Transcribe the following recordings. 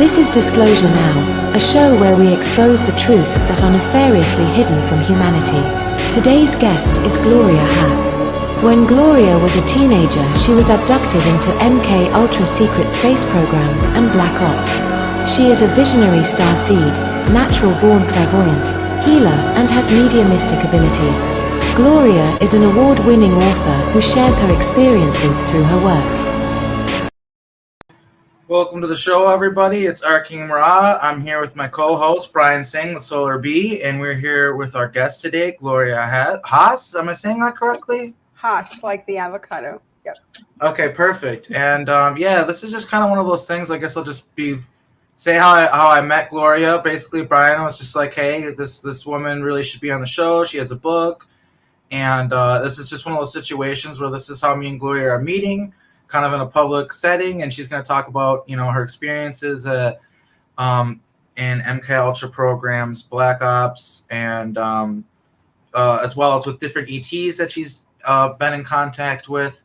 This is Disclosure Now, a show where we expose the truths that are nefariously hidden from humanity. Today's guest is Gloria Hass. When Gloria was a teenager, she was abducted into MKUltra secret space programs and black ops. She is a visionary starseed, natural-born clairvoyant, healer, and has mediumistic abilities. Gloria is an award-winning author who shares her experiences through her work. Welcome to the show, everybody. It's Arking Ra. I'm here with my co-host, Brian Singh, the Solar Bee, and we're here with our guest today, Gloria Hass. Am I saying that correctly? Hass, like the avocado. Yep. Okay, perfect. And yeah, this is just kind of one of those things. I guess I'll just say how I met Gloria. Basically, Brian was just like, hey, this woman really should be on the show. She has a book. And this is just one of those situations where this is how me and Gloria are meeting, kind of in a public setting, and she's going to talk about, you know, her experiences in MKUltra programs, Black Ops, and as well as with different ETs that she's been in contact with.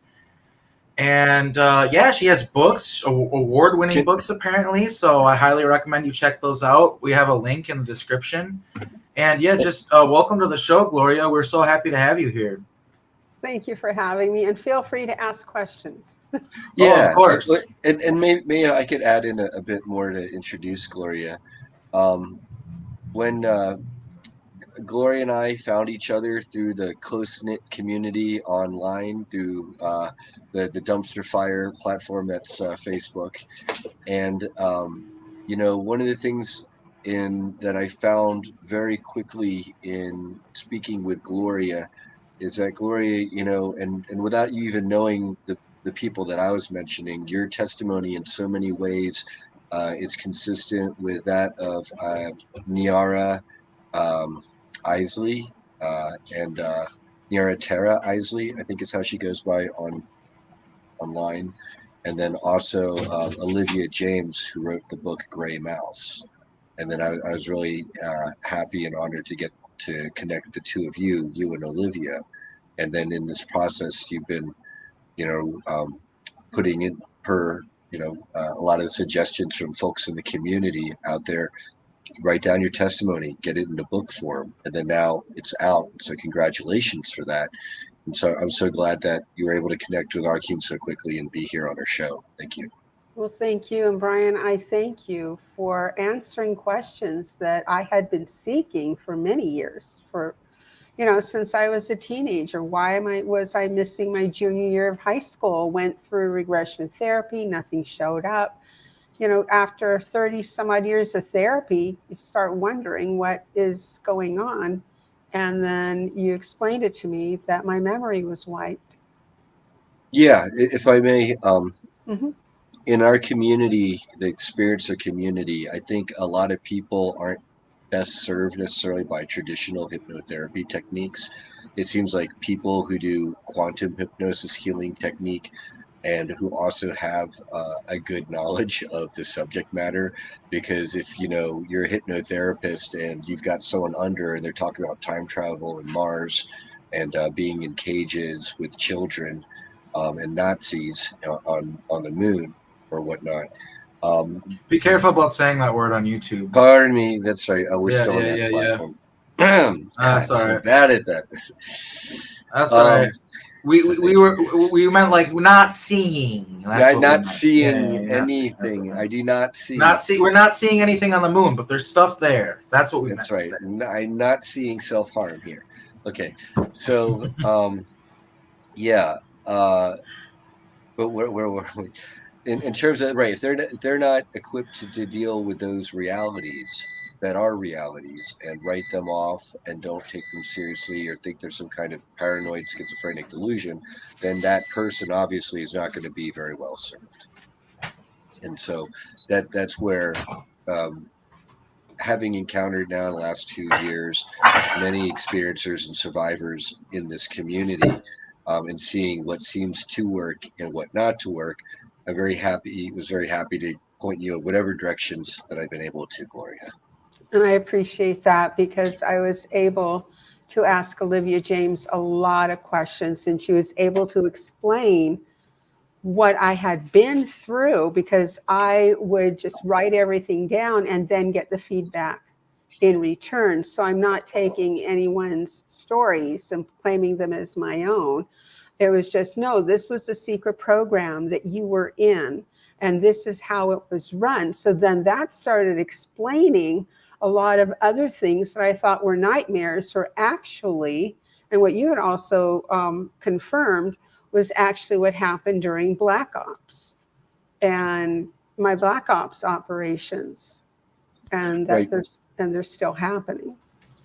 And yeah, she has books, award-winning books apparently, so I highly recommend you check those out. We have a link in the description. And yeah, just welcome to the show, Gloria. We're so happy to have you here. Thank you for having me, and feel free to ask questions. Yeah, oh, of course. And maybe I could add in a bit more to introduce Gloria. When Gloria and I found each other through the close-knit community online, through the dumpster fire platform that's Facebook. And, you know, one of the things that I found very quickly in speaking with Gloria is that Gloria, you know, and without you even knowing the people that I was mentioning, your testimony in so many ways is consistent with that of Niara Isley and Niara Terra Isley, I think is how she goes by online. And then also Olivia James, who wrote the book Gray Mouse. And then I was really happy and honored to get to connect the two of you and Olivia. And then in this process, you've been, you know, putting in a lot of the suggestions from folks in the community out there. Write down your testimony, get it in a book form, and then now it's out. So congratulations for that. And so I'm so glad that you were able to connect with Arkin so quickly and be here on our show. Thank you. Well, thank you. And Brian, I thank you for answering questions that I had been seeking for many years, since I was a teenager. Why was I missing my junior year of high school? Went through regression therapy, nothing showed up. You know, after 30 some odd years of therapy, you start wondering what is going on. And then you explained it to me that my memory was wiped. Yeah, if I may, Mm-hmm. in our community, the experiencer community, I think a lot of people aren't best served necessarily by traditional hypnotherapy techniques. It seems like people who do quantum hypnosis healing technique and who also have a good knowledge of the subject matter, because if you're a hypnotherapist and you've got someone under and they're talking about time travel and Mars and being in cages with children and Nazis on the moon or whatnot. Be careful about saying that word on YouTube. Pardon me, that's right. We're still on that platform. Yeah. I'm so bad at that. That's all right. We meant like not seeing. Not seeing anything. I do not see. We're not seeing anything on the moon, but there's stuff there. That's what we meant. That's right. I'm not seeing self-harm here. Okay, so yeah. But where were we? In terms of if they're not equipped to deal with those realities that are realities and write them off and don't take them seriously or think there's some kind of paranoid schizophrenic delusion, then that person obviously is not going to be very well served. And so that's where having encountered now in the last 2 years many experiencers and survivors in this community and seeing what seems to work and what not to work, was very happy to point you in whatever directions that I've been able to, Gloria. And I appreciate that, because I was able to ask Olivia James a lot of questions, and she was able to explain what I had been through, because I would just write everything down and then get the feedback in return. So I'm not taking anyone's stories and claiming them as my own. It was just, no, this was a secret program that you were in, and this is how it was run. So then that started explaining a lot of other things that I thought were nightmares were actually, and what you had also confirmed, was actually what happened during Black Ops and my Black Ops operations, and that Right. they're still happening.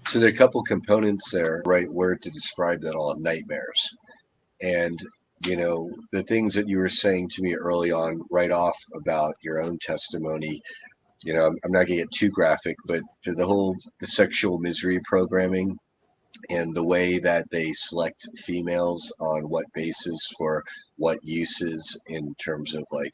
So there are a couple components there, right word to describe that all, nightmares. And, you know, the things that you were saying to me early on, right off about your own testimony, you know, I'm not going to get too graphic, but the sexual misery programming and the way that they select females on what basis for what uses in terms of like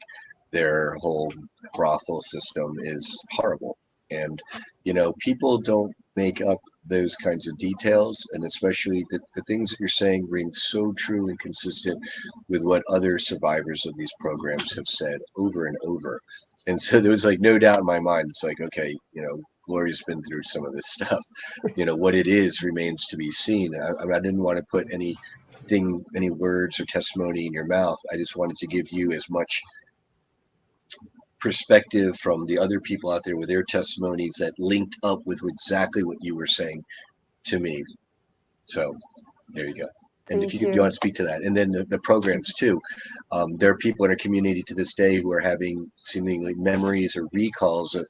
their whole brothel system is horrible. And, you know, people don't make up those kinds of details. And especially the things that you're saying ring so true and consistent with what other survivors of these programs have said over and over. And so there was like no doubt in my mind. It's like, okay, you know, Gloria's been through some of this stuff. You know, what it is remains to be seen. I didn't want to put any words or testimony in your mouth. I just wanted to give you as much perspective from the other people out there with their testimonies that linked up with exactly what you were saying to me. So there you go. And if you want to speak to that, and then the programs too, there are people in our community to this day who are having seemingly memories or recalls of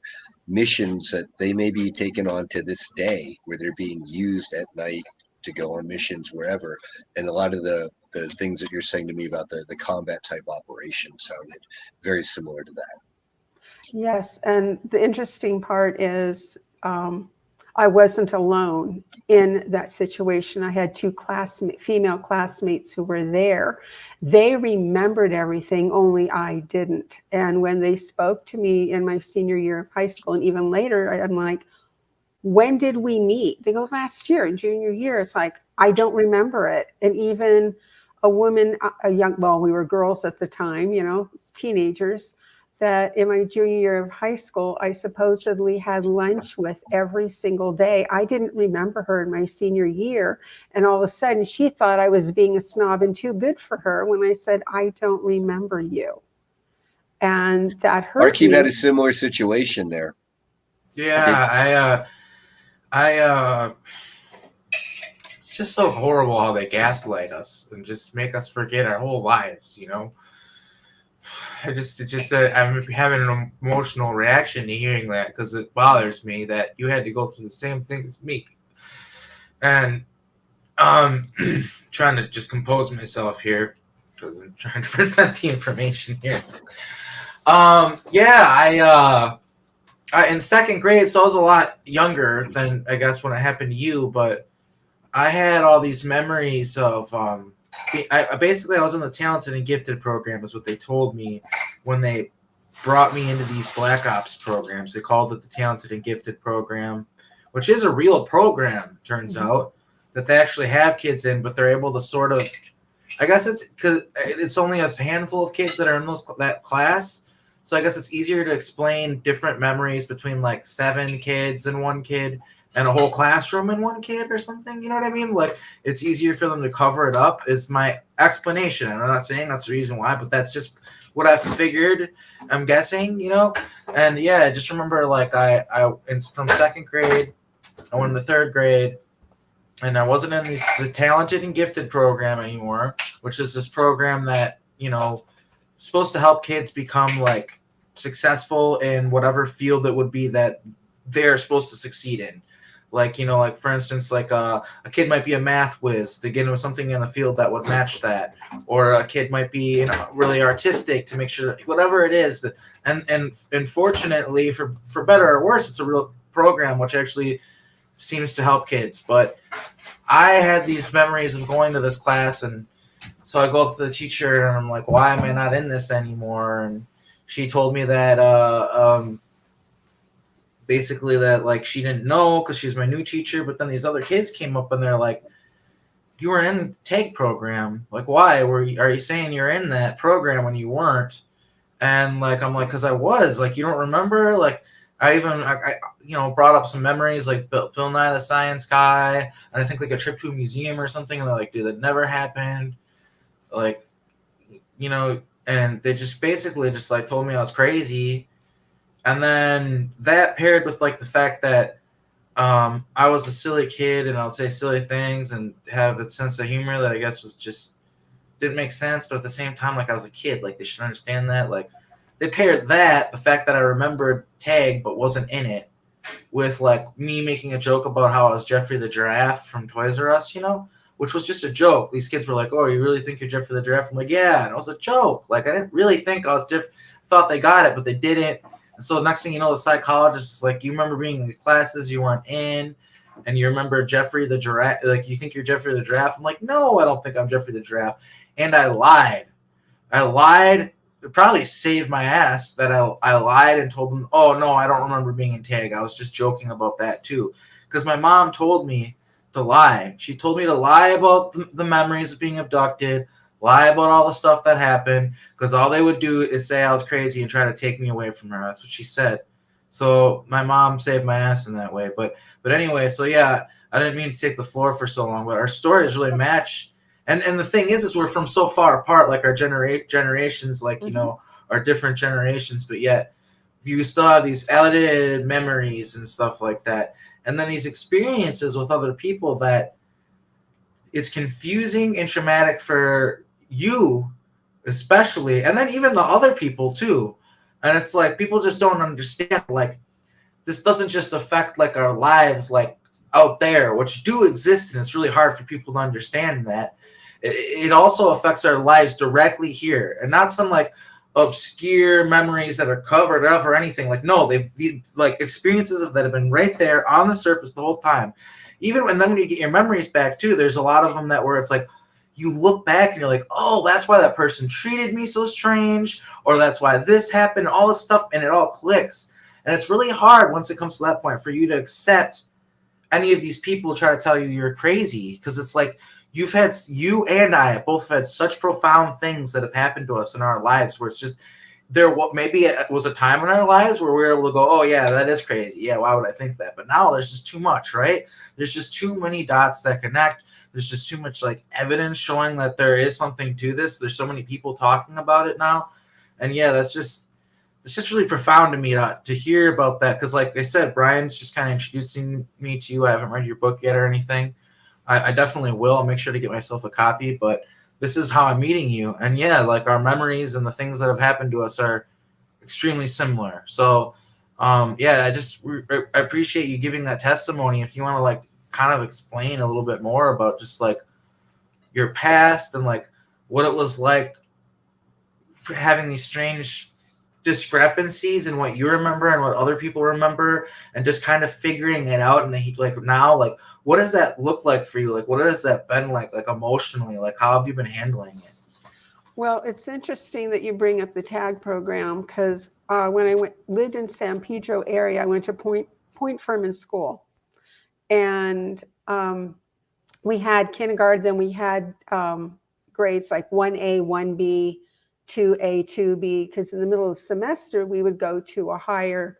missions that they may be taken on to this day, where they're being used at night to go on missions wherever. And a lot of the things that you're saying to me about the combat type operation sounded very similar to that. Yes, and the interesting part is I wasn't alone in that situation. I had two female classmates who were there. They remembered everything, only I didn't. And when they spoke to me in my senior year of high school, and even later, I'm like, when did we meet? They go, last year, in junior year. It's like, I don't remember it. And even a woman, we were girls at the time, you know, teenagers, that in my junior year of high school, I supposedly had lunch with every single day. I didn't remember her in my senior year. And all of a sudden she thought I was being a snob and too good for her when I said, I don't remember you. And that hurt Archie me. had a similar situation there. Yeah, it's just so horrible how they gaslight us and just make us forget our whole lives, you know? I'm having an emotional reaction to hearing that, because it bothers me that you had to go through the same thing as me. And trying to just compose myself here, because I'm trying to present the information here. I in second grade, so I was a lot younger than I guess when it happened to you, but I had all these memories of I was in the talented and gifted program, is what they told me when they brought me into these Black Ops programs. They called it the talented and gifted program, which is a real program, turns out, that they actually have kids in, but they're able to sort of, I guess it's because it's only a handful of kids that are in that class. So I guess it's easier to explain different memories between like 7 kids and 1 kid and a whole classroom and 1 kid or something. You know what I mean? Like, it's easier for them to cover it up is my explanation. And I'm not saying that's the reason why, but that's just what I figured, I'm guessing, you know? And yeah, I just remember like from second grade, I went into third grade, and I wasn't in the talented and gifted program anymore, which is this program that, you know, supposed to help kids become like successful in whatever field it would be that they're supposed to succeed in. Like, you know, like for instance, like a kid might be a math whiz to get into something in the field that would match that, or a kid might be, you know, really artistic to make sure that whatever it is that, and fortunately for better or worse, it's a real program which actually seems to help kids. But I had these memories of going to this class, and so I go up to the teacher and I'm like, why am I not in this anymore? And she told me that basically that like she didn't know because she was my new teacher, but then these other kids came up and they're like, you were in TAG program. Like, why are you saying you're in that program when you weren't? And like, I'm like, because I was. Like, you don't remember? Like, I brought up some memories, like Phil Nye the Science Guy, and I think like a trip to a museum or something. And they're like, dude, that never happened. Like, and they just basically just like told me I was crazy. And then that paired with like the fact that I was a silly kid and I would say silly things and have a sense of humor that I guess was just didn't make sense, but at the same time, like I was a kid, like they should understand that. Like they paired that, the fact that I remembered Tag but wasn't in it, with like me making a joke about how I was Jeffrey the Giraffe from Toys R Us, which was just a joke. These kids were like, "Oh, you really think you're Jeffrey the Giraffe?" I'm like, "Yeah," and it was a joke. Like I didn't really think I was thought they got it, but they didn't. And so next thing you know, the psychologist is like, "You remember being in the classes you weren't in, and you remember Jeffrey the Giraffe? Like you think you're Jeffrey the Giraffe?" I'm like, "No, I don't think I'm Jeffrey the Giraffe," and I lied. I lied. It probably saved my ass that I lied and told them, "Oh no, I don't remember being in TAG. I was just joking about that too," because my mom told me to lie. She told me to lie about the memories of being abducted, lie about all the stuff that happened, because all they would do is say I was crazy and try to take me away from her. That's what she said. So my mom saved my ass in that way. But anyway, so yeah, I didn't mean to take the floor for so long, but our stories really match. And the thing is we're from so far apart, like our generations, like are different generations, but yet you still have these elevated memories and stuff like that, and then these experiences with other people that it's confusing and traumatic for you, especially, and then even the other people too. And it's like people just don't understand. Like this doesn't just affect like our lives, like out there, which do exist, and it's really hard for people to understand that it also affects our lives directly here, and not some like obscure memories that are covered up or anything. Like no, these like experiences that have been right there on the surface the whole time. Even and then when you get your memories back too, there's a lot of them that where it's like you look back and you're like, oh, that's why that person treated me so strange, or that's why this happened, all this stuff, and it all clicks. And it's really hard once it comes to that point for you to accept any of these people try to tell you you're crazy, because it's like you and I have both had such profound things that have happened to us in our lives where it's just maybe it was a time in our lives where we were able to go, oh yeah, that is crazy, yeah, why would I think that? But now there's just too much, right? There's just too many dots that connect. There's just too much like evidence showing that there is something to this. There's so many people talking about it now, and yeah, it's just really profound to me to hear about that, because like I said, Brian's just kind of introducing me to you. I haven't read your book yet or anything. I definitely will. I'll make sure to get myself a copy, but this is how I'm meeting you. And yeah, like our memories and the things that have happened to us are extremely similar. So yeah, I appreciate you giving that testimony. If you want to like kind of explain a little bit more about just like your past and like what it was like for having these strange discrepancies in what you remember and what other people remember, and just kind of figuring it out. And like now, like what does that look like for you? Like what has that been like emotionally? Like how have you been handling it? Well, it's interesting that you bring up the TAG program, because when I lived in San Pedro area, I went to Point Furman School, and we had kindergarten, then we had grades like 1A, 1B, 2A, 2B, because in the middle of the semester, we would go to a higher,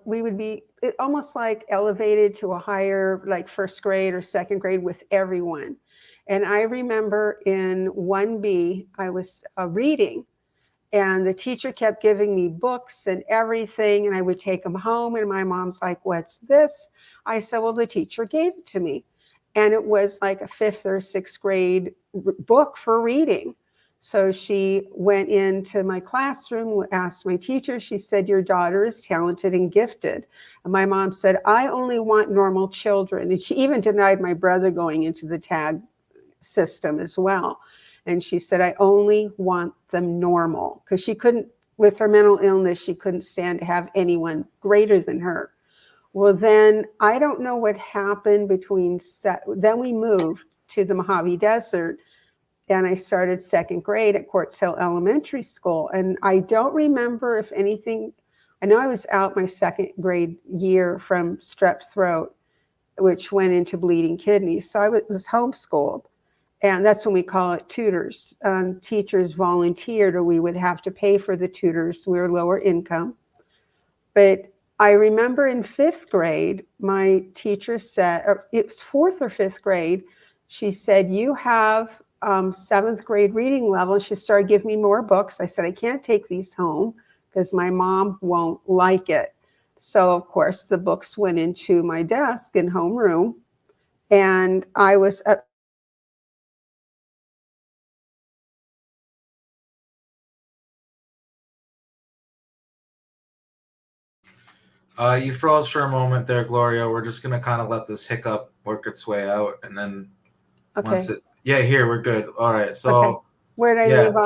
we would be almost like elevated to a higher, like first grade or second grade with everyone. And I remember in 1B, I was reading, and the teacher kept giving me books and everything, and I would take them home, and my mom's like, what's this? I said, well, the teacher gave it to me. And it was like a fifth or sixth grade book for reading. So she went into my classroom, asked my teacher, she said, your daughter is talented and gifted. And my mom said, I only want normal children. And she even denied my brother going into the TAG system as well. And she said, I only want them normal, because she couldn't, with her mental illness, she couldn't stand to have anyone greater than her. Well, then I don't know what happened then we moved to the Mojave Desert, and I started second grade at Quartz Hill Elementary School. And I don't remember if anything, I know I was out my second grade year from strep throat. which went into bleeding kidneys. So I was homeschooled. And that's when we call it tutors. Teachers volunteered, or we would have to pay for the tutors. We were lower income. But I remember in 5th grade, my teacher said, or it was 4th or 5th grade, she said, you have 7th grade reading level. And she started giving me more books. I said, I can't take these home because my mom won't like it. So, of course, the books went into my desk in homeroom. And I was up. You froze for a moment there, Gloria. We're just gonna kind of let this hiccup work its way out, and then once it, yeah, here we're good. All right, so okay. Where did I leave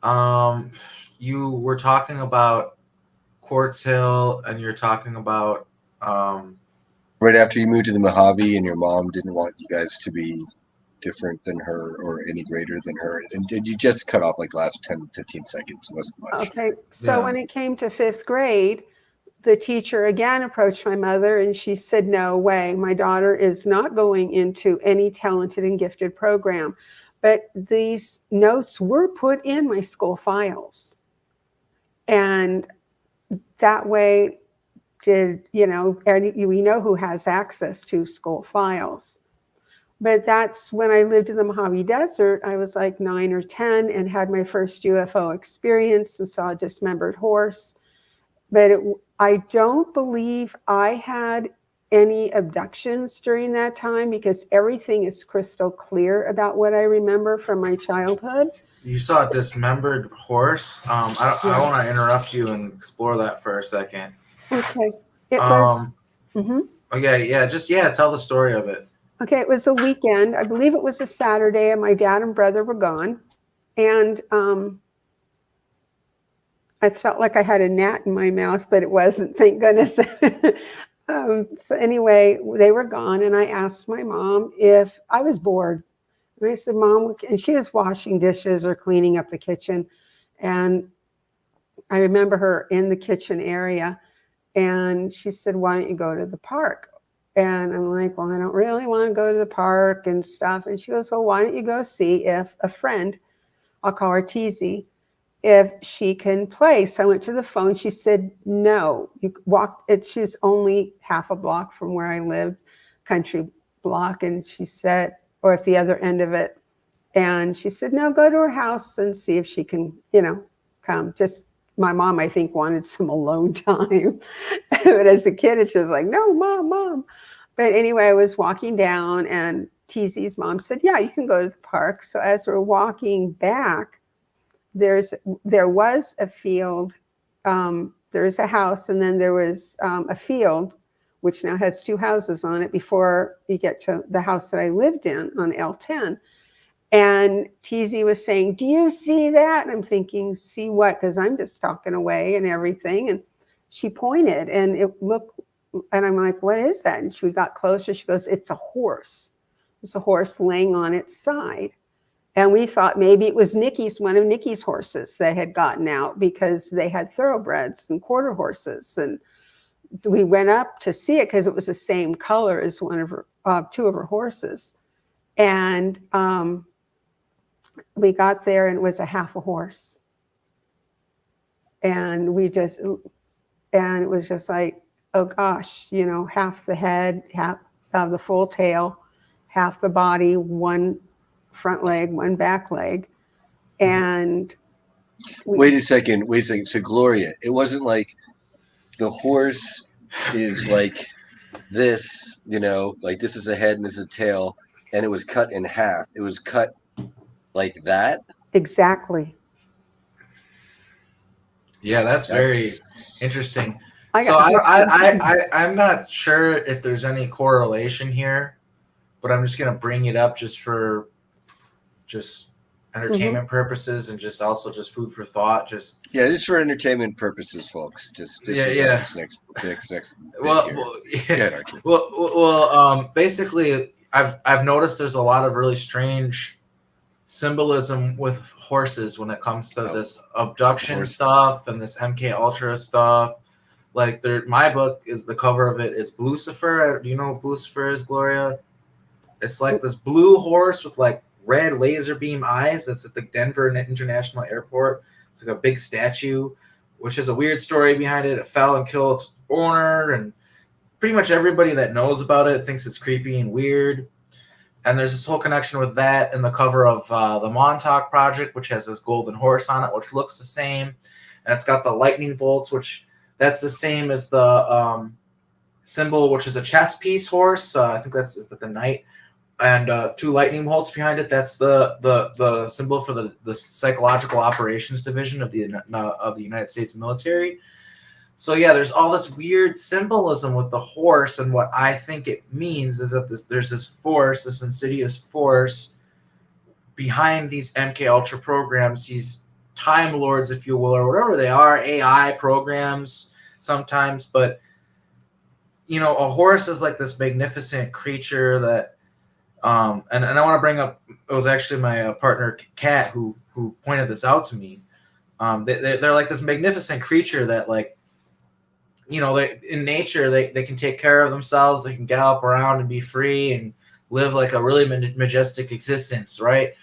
off? You were talking about Quartz Hill, and you're talking about right after you moved to the Mojave, and your mom didn't want you guys to be different than her or any greater than her, and you just cut off like the last 10-15 seconds. It wasn't much. Okay, so when it came to 5th grade, the teacher again approached my mother and she said, no way, my daughter is not going into any talented and gifted program. But these notes were put in my school files. And that way, we know who has access to school files. But that's when I lived in the Mojave Desert. I was like 9 or 10 and had my first UFO experience and saw a dismembered horse. But I don't believe I had any abductions during that time because everything is crystal clear about what I remember from my childhood. You saw a dismembered horse. I want to interrupt you and explore that for a second. Okay. It was. Okay, yeah, tell the story of it. Okay, it was a weekend. I believe it was a Saturday, and my dad and brother were gone. And I felt like I had a gnat in my mouth, but it wasn't, thank goodness. So anyway, they were gone, and I asked my mom if I was bored. And I said, Mom, and she was washing dishes or cleaning up the kitchen. And I remember her in the kitchen area, and she said, why don't you go to the park? And I'm like, well, I don't really want to go to the park and stuff. And she goes, well, why don't you go see if a friend, I'll call her Teasy, if she can play. So I went to the phone. She said, no, you walk. She's only half a block from where I lived, country block. And she said, or at the other end of it. And she said, no, go to her house and see if she can, come. Just my mom, I think, wanted some alone time. But as a kid, she was like, no, mom. But anyway, I was walking down and Teasy's mom said, yeah, you can go to the park. So as we're walking back, there was a field, there's a house, and then there was a field, which now has 2 houses on it before you get to the house that I lived in on L10. And Teasy was saying, do you see that? And I'm thinking, see what? Because I'm just talking away and everything. And she pointed and it looked, and I'm like, what is that? And we got closer. She goes, it's a horse. It's a horse laying on its side. And we thought maybe it was one of Nikki's horses that had gotten out because they had thoroughbreds and quarter horses. And we went up to see it because it was the same color as one of her, 2 of her horses. And we got there and it was a half a horse. And it was just like, oh gosh, half the head, half of the full tail, half the body, 1 front leg, 1 back leg. And wait a second. So Gloria, it wasn't like the horse is like this, like this is a head and this is a tail, and it was cut in half. It was cut like that. Yeah, Exactly. that's very interesting. I'm not sure if there's any correlation here, but I'm just gonna bring it up just for entertainment purposes and just food for thought. Just for entertainment purposes, folks. Basically, I've noticed there's a lot of really strange symbolism with horses when it comes to this abduction stuff and this MKUltra stuff. Like my book is, the cover of it is Lucifer. Do you know what Lucifer is, Gloria? It's like this blue horse with like red laser beam eyes that's at the Denver International Airport. It's like a big statue, which has a weird story behind it. It fell and killed its owner, and pretty much everybody that knows about it thinks it's creepy and weird. And there's this whole connection with that in the cover of the Montauk Project, which has this golden horse on it, which looks the same. And it's got the lightning bolts, which that's the same as the symbol, which is a chess piece horse. I think is the knight. And 2 lightning bolts behind it. That's the symbol for the Psychological Operations Division of the United States military. So yeah, there's all this weird symbolism with the horse, and what I think it means is that there's this force, this insidious force behind these MKUltra programs, these time lords, if you will, or whatever they are, AI programs sometimes. But you know, a horse is like this magnificent creature that. And I want to bring up, it was actually my partner Kat who pointed this out to me. They're like this magnificent creature that, like, you know, in nature they can take care of themselves, they can gallop around and be free and live like a really majestic existence, right?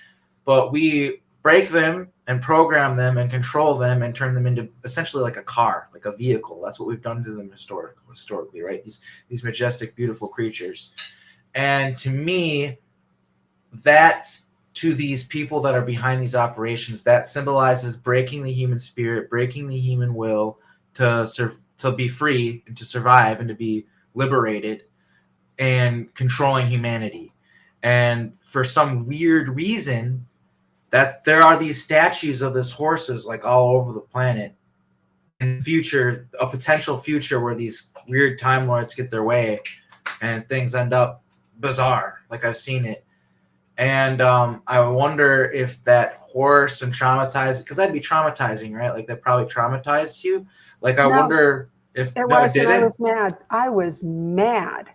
But we break them and program them and control them and turn them into essentially like a car, like a vehicle. That's what we've done to them historically, right? These majestic, beautiful creatures. And to me, that's, to these people that are behind these operations, that symbolizes breaking the human spirit, breaking the human will to be free and to survive and to be liberated, and controlling humanity. And for some weird reason, that there are these statues of this horses like all over the planet. In future, a potential future where these weird time lords get their way and things end up bizarre, like I've seen it. And I wonder if that horse and traumatized, because that'd be traumatizing, right? Like that probably traumatized you. Like I wonder if it wasn't. I was mad. I was mad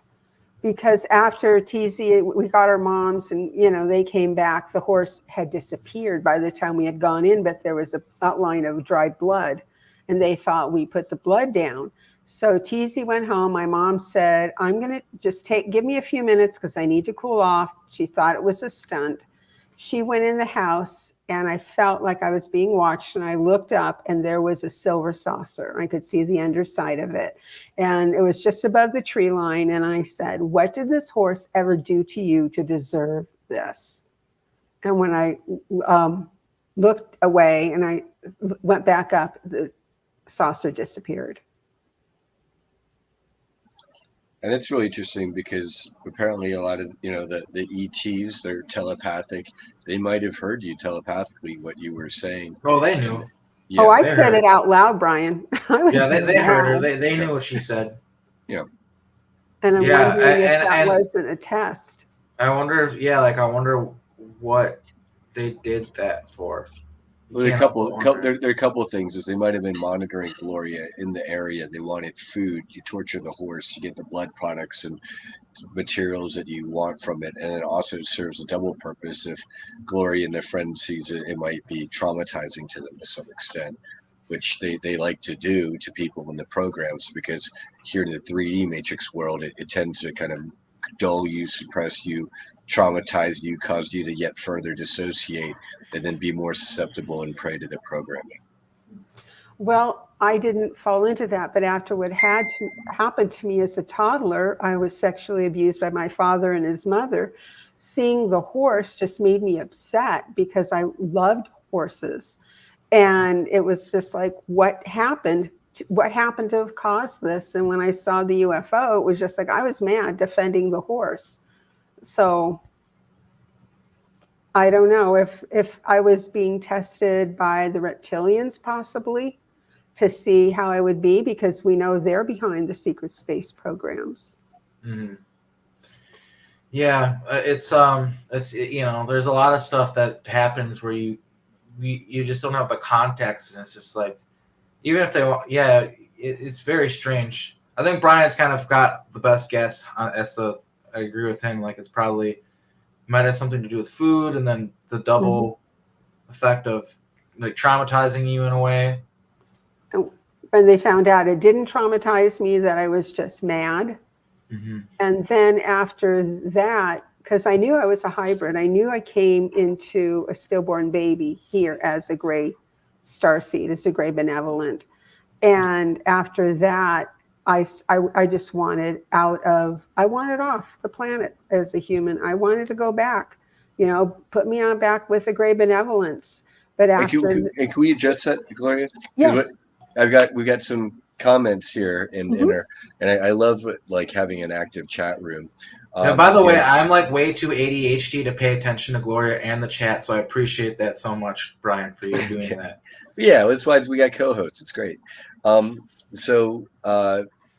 because after TZ, we got our moms, and you know they came back. The horse had disappeared by the time we had gone in, but there was an outline of dried blood, and they thought we put the blood down. So TZ went home. My mom said, I'm going to just give me a few minutes because I need to cool off. She thought it was a stunt. She went in the house, and I felt like I was being watched, and I looked up, and there was a silver saucer. I could see the underside of it, and it was just above the tree line. And I said, what did this horse ever do to you to deserve this? And when I looked away and I went back up, the saucer disappeared. And it's really interesting because apparently a lot of, you know, the ETs, they're telepathic. They might have heard you telepathically, what you were saying. Oh, they knew. Yeah, I said it out loud, Brian. Yeah, they heard her. They knew what she said. Yeah. And I'm wondering if that wasn't a test. I wonder if, I wonder what they did that for. Well, there are a couple of things. Is they might have been monitoring Gloria in the area. They wanted food. You torture the horse, you get the blood products and materials that you want from it, and it also serves a double purpose. If Gloria and their friend sees it, it might be traumatizing to them to some extent, which they like to do to people in the programs, because here in the 3D Matrix world, it tends to kind of dull you, suppress you, traumatize you, cause you to yet further dissociate, and then be more susceptible and prey to the programming. Well, I didn't fall into that, but after what had happened to me as a toddler, I was sexually abused by my father and his mother. Seeing the horse just made me upset because I loved horses. And it was just like, what happened? What happened to have caused this? And when I saw the UFO, it was just like, I was mad defending the horse. So I don't know if I was being tested by the reptilians possibly to see how I would be, because we know they're behind the secret space programs. Mm-hmm. Yeah, it's you know, there's a lot of stuff that happens where you just don't have the context, and it's just like, even if they want, it's very strange. I think Brian's kind of got the best guess as to, I agree with him. Like, it's probably might have something to do with food, and then the double effect of like traumatizing you in a way. when they found out. It didn't traumatize me, that I was just mad. Mm-hmm. And then after that, because I knew I was a hybrid, I knew I came into a stillborn baby here as a gray starseed, as a gray benevolent. And after that, I just wanted I wanted off the planet as a human. I wanted to go back, put me on back with a gray benevolence. But Hey, after, can we address that, Gloria? Because yes. we got some comments here in our, and I love like having an active chat room. And by the You way, know, I'm like way too ADHD to pay attention to Gloria and the chat, so I appreciate that so much, Brian, for you doing that. yeah, that's why we got co-hosts. It's great. So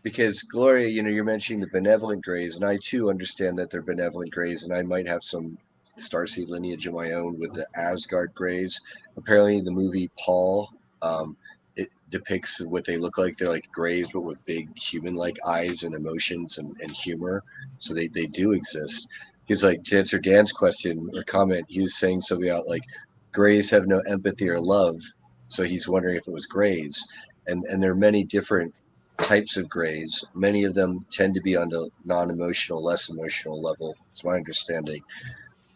because Gloria, you're mentioning the benevolent grays, and I too understand that they're benevolent grays, and I might have some starseed lineage of my own with the Asgard grays. Apparently, the movie Paul, it depicts what they look like. They're like grays, but with big human-like eyes and emotions and humor. So they do exist. Because like to answer Dan's question or comment, he was saying something about like grays have no empathy or love. So he's wondering if it was grays. And there are many different types of grays. Many of them tend to be on the non-emotional, less emotional level. It's my understanding.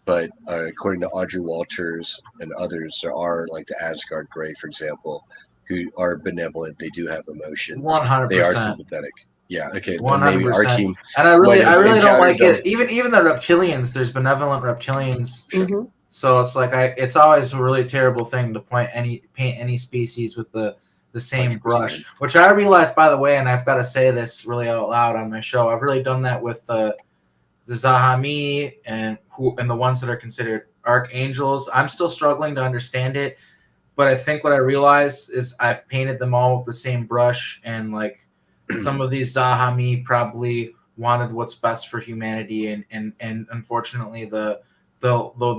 But according to Audrey Walters and others, there are like the Asgard Gray, for example, who are benevolent. They do have emotions. They are 100%. sympathetic. Yeah. Okay. Then maybe 100%. Arkeem And I might have really don't encountered like them. it. Even the reptilians, there's benevolent reptilians. Mhm. So it's like it's always a really terrible thing to paint any species with the same 100%. brush. Which I realized, by the way, and I've got to say this really out loud on my show. I've really done that with the Zahami and the ones that are considered archangels. I'm still struggling to understand it, but I think what I realize is I've painted them all with the same brush, and like some of these Zahami probably wanted what's best for humanity, and unfortunately the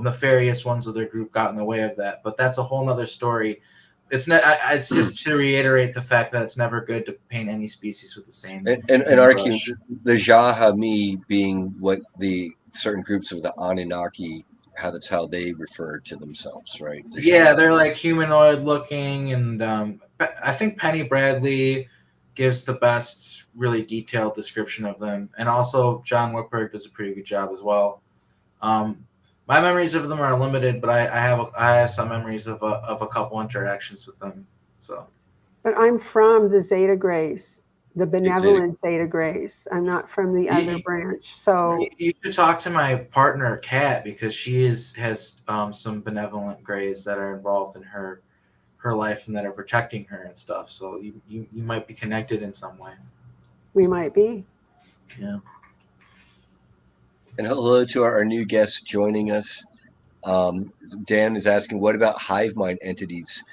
nefarious ones of their group got in the way of that. But that's a whole nother story. It's just to reiterate the fact that it's never good to paint any species with the same And same Arkeem, brush. the Jahami being what the certain groups of the Anunnaki, that's how they refer to themselves, right? The Yeah, they're Jahami. like humanoid looking, and I think Penny Bradley gives the best, really detailed description of them, and also John Whitberg does a pretty good job as well. My memories of them are limited, but I have some memories of a couple interactions with them. So, But I'm from the Zeta Grays, the It's a, benevolent Zeta Grays. I'm not from the other you, branch. So, you should talk to my partner Kat, because she has some benevolent grays that are involved in her life and that are protecting her and stuff. So you might be connected in some way. we might be. Yeah. and hello to our new guest joining us. Dan is asking, what about hive mind entities,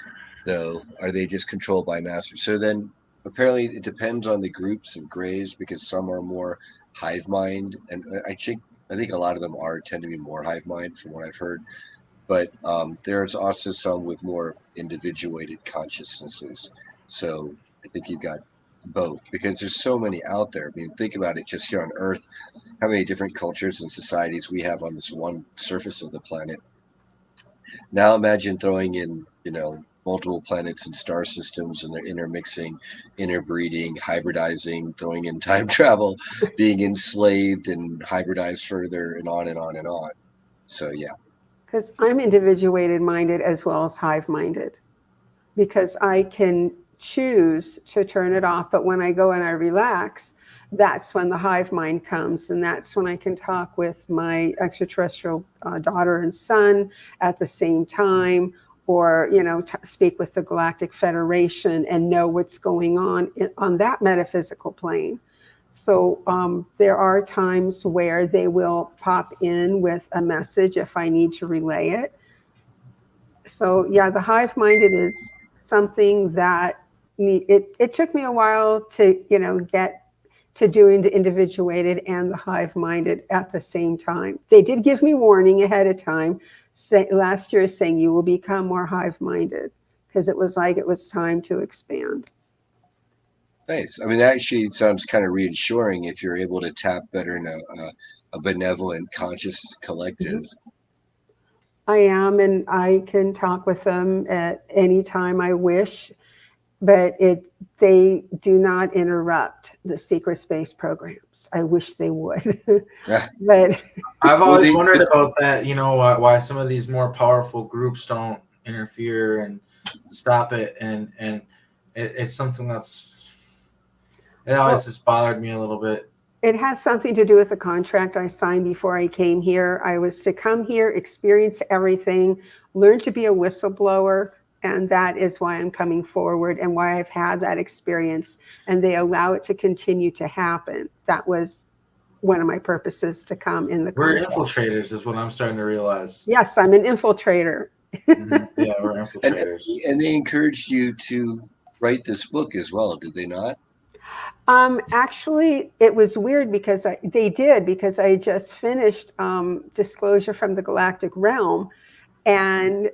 though? Are they just controlled by masters? So then apparently it depends on the groups of grays, because some are more hive mind, and I think a lot of them tend to be more hive mind from what I've heard. But there's also some with more individuated consciousnesses. So I think you've got both, because there's so many out there. I mean, think about it, just here on Earth, how many different cultures and societies we have on this one surface of the planet. Now imagine throwing in, multiple planets and star systems, and they're intermixing, interbreeding, hybridizing, throwing in time travel, being enslaved and hybridized further, and on and on and on. So yeah. Because I'm individuated minded as well as hive minded, because I can choose to turn it off. But when I go and I relax, that's when the hive mind comes. And that's when I can talk with my extraterrestrial daughter and son at the same time, or, speak with the Galactic Federation and know what's going on that metaphysical plane. So there are times where they will pop in with a message if I need to relay it. So yeah, the hive minded is something that it took me a while to get to doing the individuated and the hive minded at the same time. They did give me warning ahead of time, last year, saying you will become more hive minded, because it was time to expand. Nice. I mean, that actually sounds kind of reassuring if you're able to tap better in a benevolent, conscious collective. I am, and I can talk with them at any time I wish. but they do not interrupt the secret space programs. I wish they would. Yeah. But I've Well, always they- wondered about that. Why some of these more powerful groups don't interfere and stop it, and it's something it always just bothered me a little bit. it has something to do with the contract I signed before I came here. I was to come here, experience everything, learn to be a whistleblower, and that is why I'm coming forward and why I've had that experience, and they allow it to continue to happen. That was one of my purposes to come in the We're contract. infiltrators, is what I'm starting to realize. Yes, I'm an infiltrator. Yeah, we're infiltrators. And they encouraged you to write this book as well, did they not? Actually, it was weird because they did, because I just finished Disclosure from the Galactic Realm, and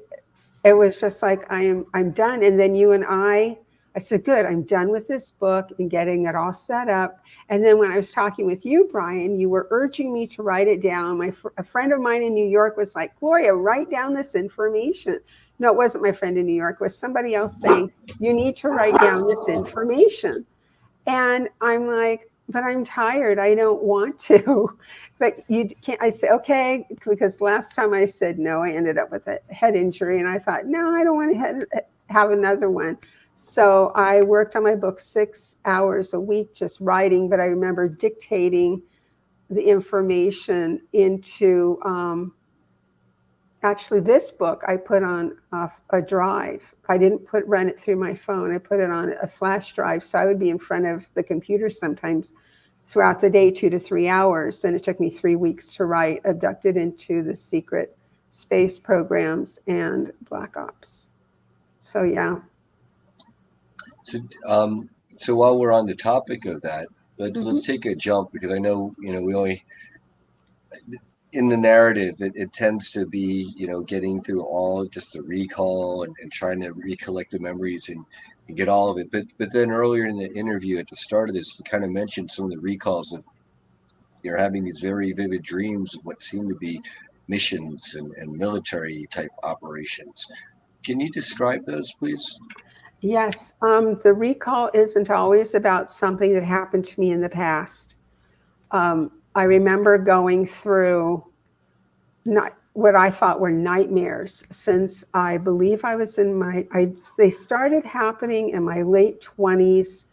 it was just like, I'm done. And then you and I said, good, I'm done with this book and getting it all set up. And then when I was talking with you, Brian, you were urging me to write it down. A friend of mine in New York was like, Gloria, write down this information. No, it wasn't my friend in New York. It was somebody else saying, you need to write down this information. And I'm like, but I'm tired. I don't want to. But you can't. I say, okay, because last time I said no, I ended up with a head injury. And I thought, no, I don't want to have another one. So I worked on my book 6 hours a week just writing. But I remember dictating the information into, actually this book I put on a drive. I didn't run it through my phone. I put it on a flash drive. So I would be in front of the computer sometimes throughout the day, 2 to 3 hours. And it took me 3 weeks to write Abducted into the Secret Space Programs and Black Ops. So, yeah. So while we're on the topic of that, let's take a jump, because I know, we only, in the narrative, it tends to be, getting through all just the recall and trying to recollect the memories and get all of it. But then earlier in the interview, at the start of this, you kind of mentioned some of the recalls of you're having these very vivid dreams of what seem to be missions and military type operations. Can you describe those, please? Yes. The recall isn't always about something that happened to me in the past. I remember going through what I thought were nightmares since I believe I was they started happening in my late 20s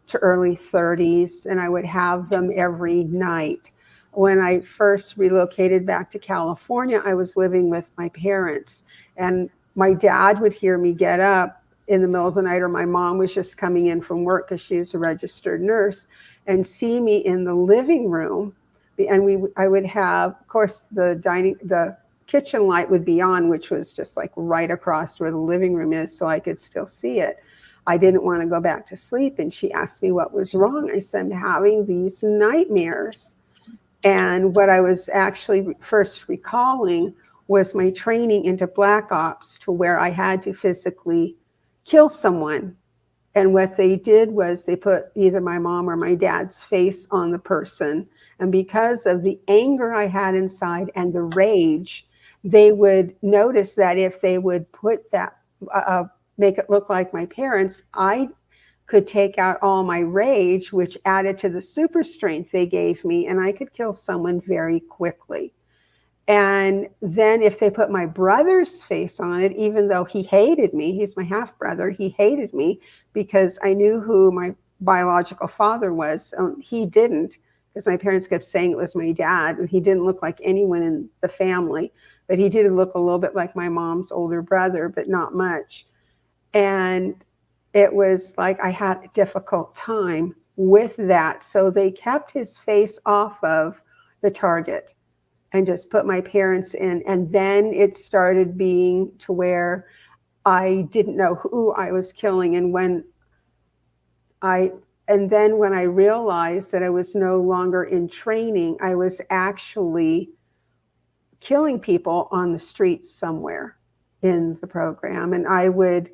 to early 30s, and I would have them every night. When I first relocated back to California, I was living with my parents, and my dad would hear me get up in the middle of the night, or my mom was just coming in from work because she's a registered nurse, and see me in the living room. And I would have, of course, the kitchen light would be on, which was just like right across where the living room is, so I could still see it. I didn't want to go back to sleep, and she asked me what was wrong. I said, I'm having these nightmares. And what I was actually first recalling was my training into Black Ops, to where I had to physically kill someone. And what they did was they put either my mom or my dad's face on the person. And because of the anger I had inside and the rage, they would notice that if they would put that, make it look like my parents, I could take out all my rage, which added to the super strength they gave me, and I could kill someone very quickly. And then if they put my brother's face on it, even though he hated me, he's my half brother, he hated me because I knew who my biological father was. He didn't, because my parents kept saying it was my dad, and he didn't look like anyone in the family, but he did look a little bit like my mom's older brother, but not much. And it was like I had a difficult time with that. So they kept his face off of the target and just put my parents in. And then it started being to where I didn't know who I was killing. And then when I realized that I was no longer in training, I was actually killing people on the streets somewhere in the program. And I would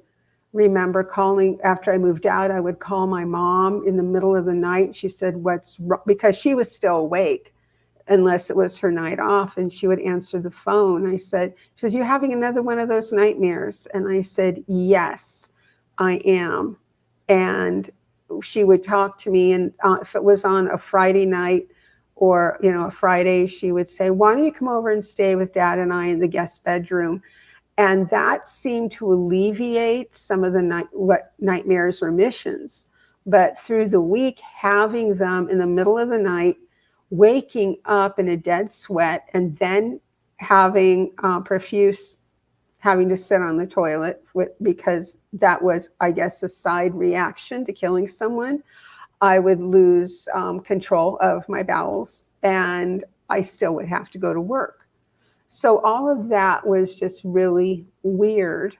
remember calling, after I moved out, I would call my mom in the middle of the night. She said, what's wrong? Because she was still awake, unless it was her night off, and she would answer the phone. I said, she says, you're having another one of those nightmares? And I said, yes, I am. And she would talk to me, and if it was on a Friday night or, you know, a Friday, she would say, why don't you come over and stay with Dad and I in the guest bedroom? And that seemed to alleviate some of the nightmares or missions. But through the week, having them in the middle of the night, waking up in a dead sweat, and then having profuse having to sit on the toilet because that was, I guess, a side reaction to killing someone. I would lose control of my bowels, and I still would have to go to work. So all of that was just really weird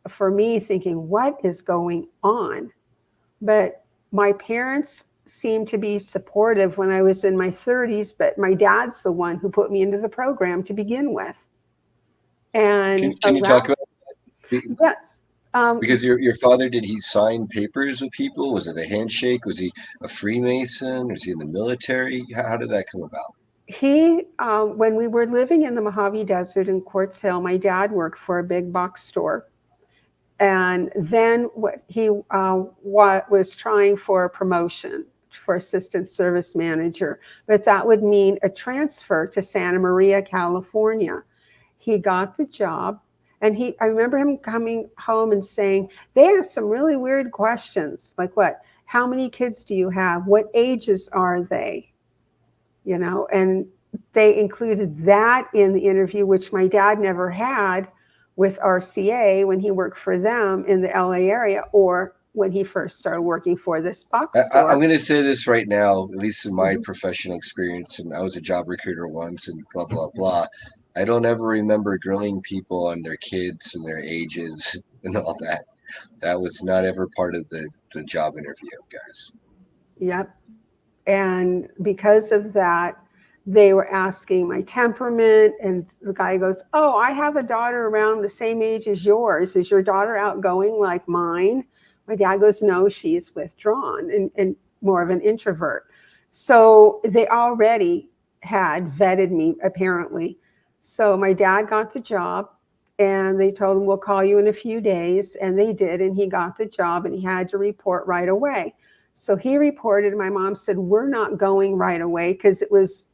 for me, thinking, what is going on? But my parents seemed to be supportive when I was in my 30s, but my dad's the one who put me into the program to begin with. And can you talk about yes. because your father, did he sign papers with people? Was it a handshake? Was he a Freemason? Was he in the military? How did that come about? He, when we were living in the Mojave Desert in Quartz Hill, my dad worked for a big box store. And then he was trying for a promotion for assistant service manager, but that would mean a transfer to Santa Maria, California. He got the job, and I remember him coming home and saying, they asked some really weird questions, like what? How many kids do you have? What ages are they? You know, and they included that in the interview, which my dad never had with RCA when he worked for them in the LA area, or when he first started working for this box store. I'm going to say this right now, at least in my professional experience, and I was a job recruiter once and blah, blah, blah. I don't ever remember grilling people on their kids and their ages and all that. That was not ever part of the job interview, guys. Yep. And because of that, they were asking my temperament, and the guy goes, oh, I have a daughter around the same age as yours. Is your daughter outgoing like mine? My dad goes, no, she's withdrawn and more of an introvert. So they already had vetted me, apparently. So my dad got the job, and they told him, we'll call you in a few days. And they did, and he got the job, and he had to report right away. So he reported. My mom said, we're not going right away, because it was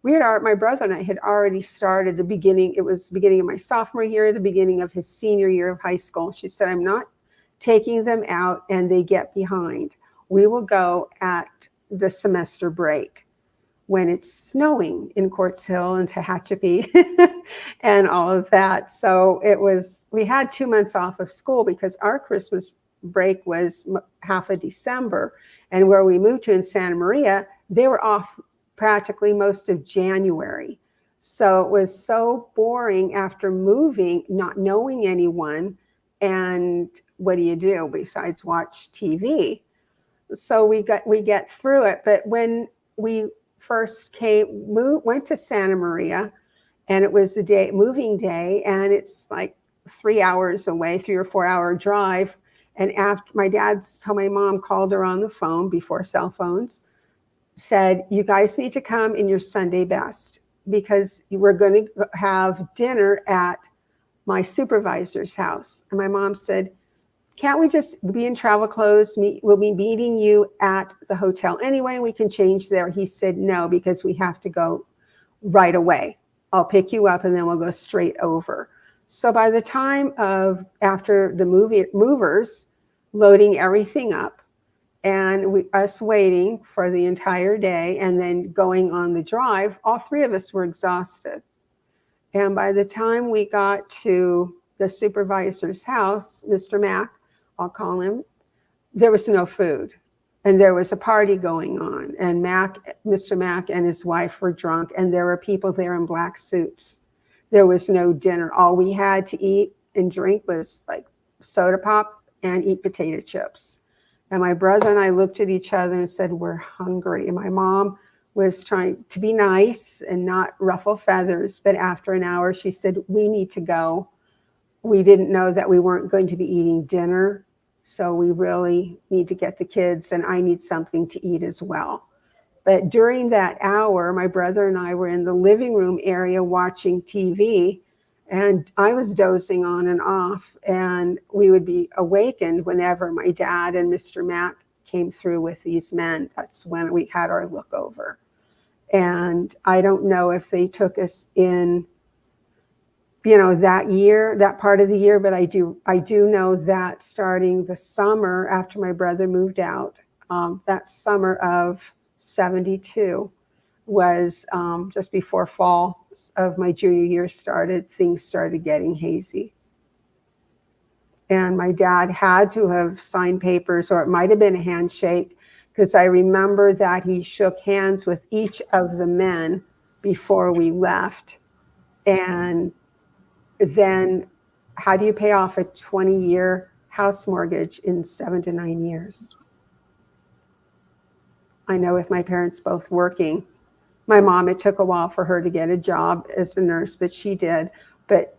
my brother and I had already started the beginning. It was the beginning of my sophomore year, the beginning of his senior year of high school. She said, I'm not taking them out and they get behind. We will go at the semester break when it's snowing in Quartz Hill and Tehachapi and all of that. So we had 2 months off of school because our Christmas break was half of December. And where we moved to in Santa Maria, they were off practically most of January. So it was so boring after moving, not knowing anyone. And what do you do besides watch TV? So we get through it. But when we first went to Santa Maria, and it was the moving day, and it's like 3 hours away, 3 or 4 hour drive. And after my dad told my mom, called her on the phone before cell phones, said, you guys need to come in your Sunday best, because we're going to have dinner at my supervisor's house. And my mom said, can't we just be in travel clothes? We'll be meeting you at the hotel anyway. We can change there. He said, no, because we have to go right away. I'll pick you up and then we'll go straight over. So by the time after the movers loading everything up, and us waiting for the entire day and then going on the drive, all three of us were exhausted. And by the time we got to the supervisor's house, Mr. Mack, I'll call him, there was no food. And there was a party going on. And Mr. Mack and his wife were drunk, and there were people there in black suits. There was no dinner. All we had to eat and drink was like soda pop and eat potato chips. And my brother and I looked at each other and said, we're hungry. And my mom was trying to be nice and not ruffle feathers. But after an hour, she said, we need to go. We didn't know that we weren't going to be eating dinner. So we really need to get the kids, and I need something to eat as well. But during that hour, my brother and I were in the living room area watching TV. And I was dozing on and off, and we would be awakened whenever my dad and Mr. Mack came through with these men. That's when we had our look over. And I don't know if they took us in, that year, that part of the year, but I do know that starting the summer after my brother moved out, that summer of 72 was just before fall of my junior year started, things started getting hazy. And my dad had to have signed papers, or it might have been a handshake, because I remember that he shook hands with each of the men before we left. And then how do you pay off a 20-year house mortgage in 7 to 9 years? I know with my parents both working, my mom, it took a while for her to get a job as a nurse, but she did. But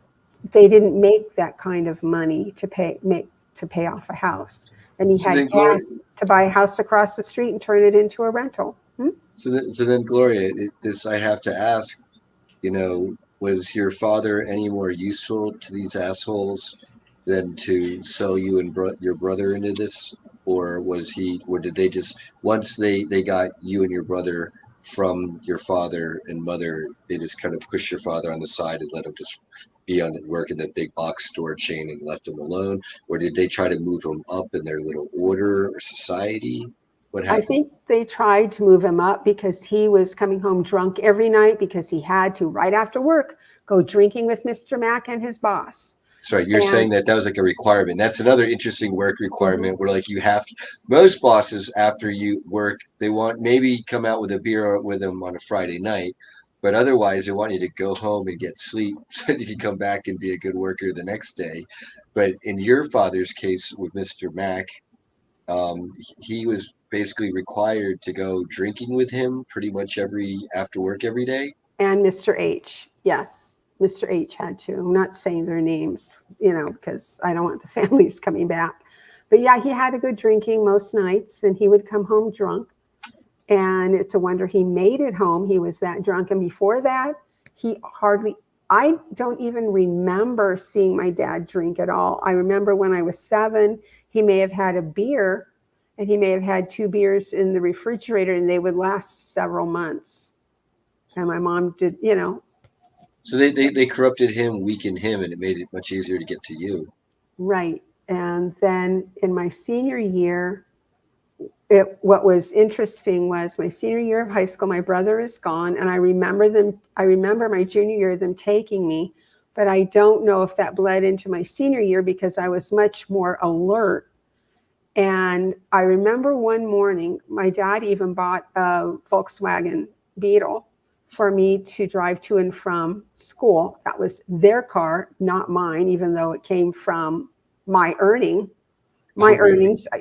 they didn't make that kind of money to pay off a house. And he had cash to buy a house across the street and turn it into a rental. So then, Gloria, this I have to ask, was your father any more useful to these assholes than to sell you and your brother into this? Or did they just, once they got you and your brother from your father and mother, they just kind of pushed your father on the side and let him just be on work in the big box store chain and left him alone? Or did they try to move him up in their little order or society? What happened? I think they tried to move him up because he was coming home drunk every night, because he had to, right after work, go drinking with Mr. Mack and his boss. That's right. You're saying that was like a requirement. That's another interesting work requirement where, like, you have to, most bosses after you work, they want maybe come out with a beer with them on a Friday night, but otherwise they want you to go home and get sleep so that you can come back and be a good worker the next day. But in your father's case with Mr. Mack, he was basically required to go drinking with him pretty much after work every day. And Mr. H, yes. Mr. H had to. I'm not saying their names, because I don't want the families coming back. But yeah, he had to go drinking most nights, and he would come home drunk. And it's a wonder he made it home. He was that drunk. And before that, I don't even remember seeing my dad drink at all. I remember when I was 7, he may have had a beer, and he may have had 2 beers in the refrigerator, and they would last several months. And my mom did, So they corrupted him, weakened him, and it made it much easier to get to you. Right. And then in my senior year, what was interesting was my senior year of high school, my brother is gone. And I remember my junior year, them taking me, but I don't know if that bled into my senior year because I was much more alert. And I remember one morning, my dad even bought a Volkswagen Beetle for me to drive to and from school. That was their car, not mine, even though it came from my earnings,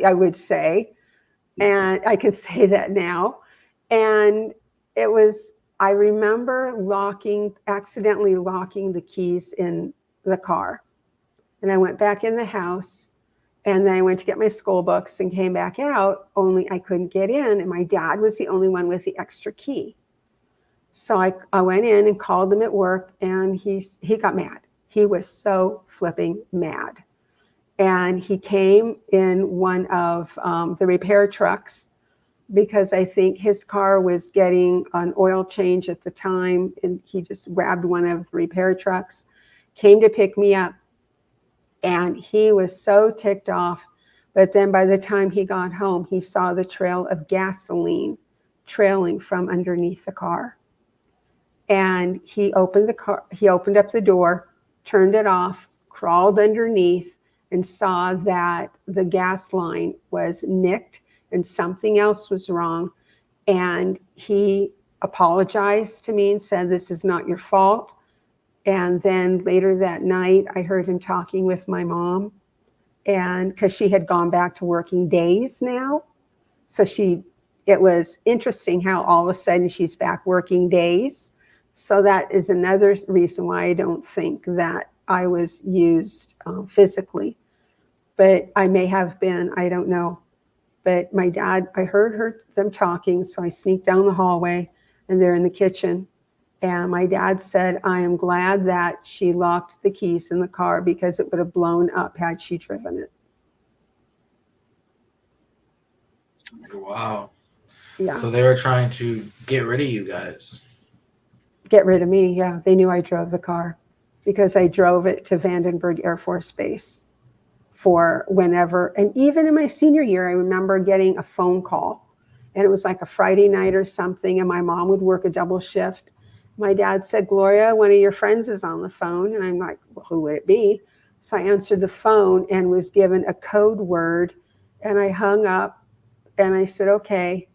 I would say. And I can say that now. And I remember accidentally locking the keys in the car. And I went back in the house, and then I went to get my school books and came back out, only I couldn't get in. And my dad was the only one with the extra key. So I went in and called him at work, and he got mad. He was so flipping mad. And he came in one of the repair trucks, because I think his car was getting an oil change at the time, and he just grabbed one of the repair trucks, came to pick me up, and he was so ticked off. But then by the time he got home, he saw the trail of gasoline trailing from underneath the car. And he opened up the door, turned it off, crawled underneath, and saw that the gas line was nicked and something else was wrong. And he apologized to me and said, "This is not your fault." And then later that night, I heard him talking with my mom, and because she had gone back to working days now. So it was interesting how all of a sudden she's back working days. So that is another reason why I don't think that I was used physically. But I may have been, I don't know. But my dad, I heard them talking, so I sneaked down the hallway, and they're in the kitchen. And my dad said, I am glad that she locked the keys in the car because it would have blown up had she driven it. Wow. Yeah. So they were trying to get rid of you guys. Get rid of me. Yeah. They knew I drove the car because I drove it to Vandenberg Air Force Base for whenever. And even in my senior year, I remember getting a phone call, and it was like a Friday night or something. And my mom would work a double shift. My dad said, Gloria, one of your friends is on the phone. And I'm like, well, who would it be? So I answered the phone and was given a code word, and I hung up and I said, okay.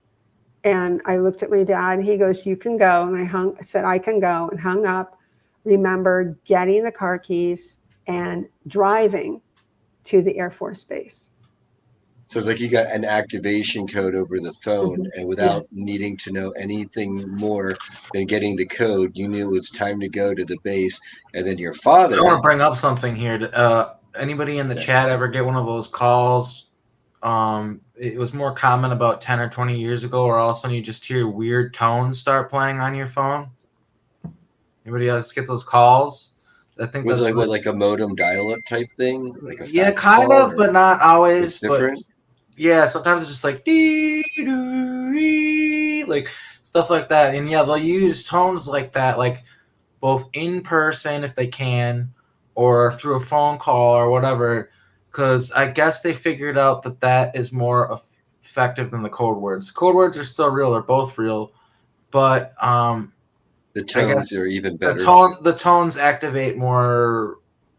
And I looked at my dad and he goes, you can go. And I said, I can go, and hung up. Remember getting the car keys and driving to the Air Force Base. So it's like you got an activation code over the phone, and without needing to know anything more than getting the code, you knew it was time to go to the base. And then your father. I want to bring up something here. Anybody in the chat ever get one of those calls? It was more common about 10 or 20 years ago, where all of a sudden you just hear weird tones start playing on your phone. Anybody else get those calls? I think Was that's it like a modem dial-up type thing, like a yeah, fax kind call, of, but not always. it's different? But yeah, sometimes it's just like dee-doo-dee, like stuff like that. And yeah, they'll use tones like that, like both in person if they can, or through a phone call or whatever. Because I guess they figured out that that is more effective than the code words. Code words are still real; they're both real, but The tones are even better. the tones activate more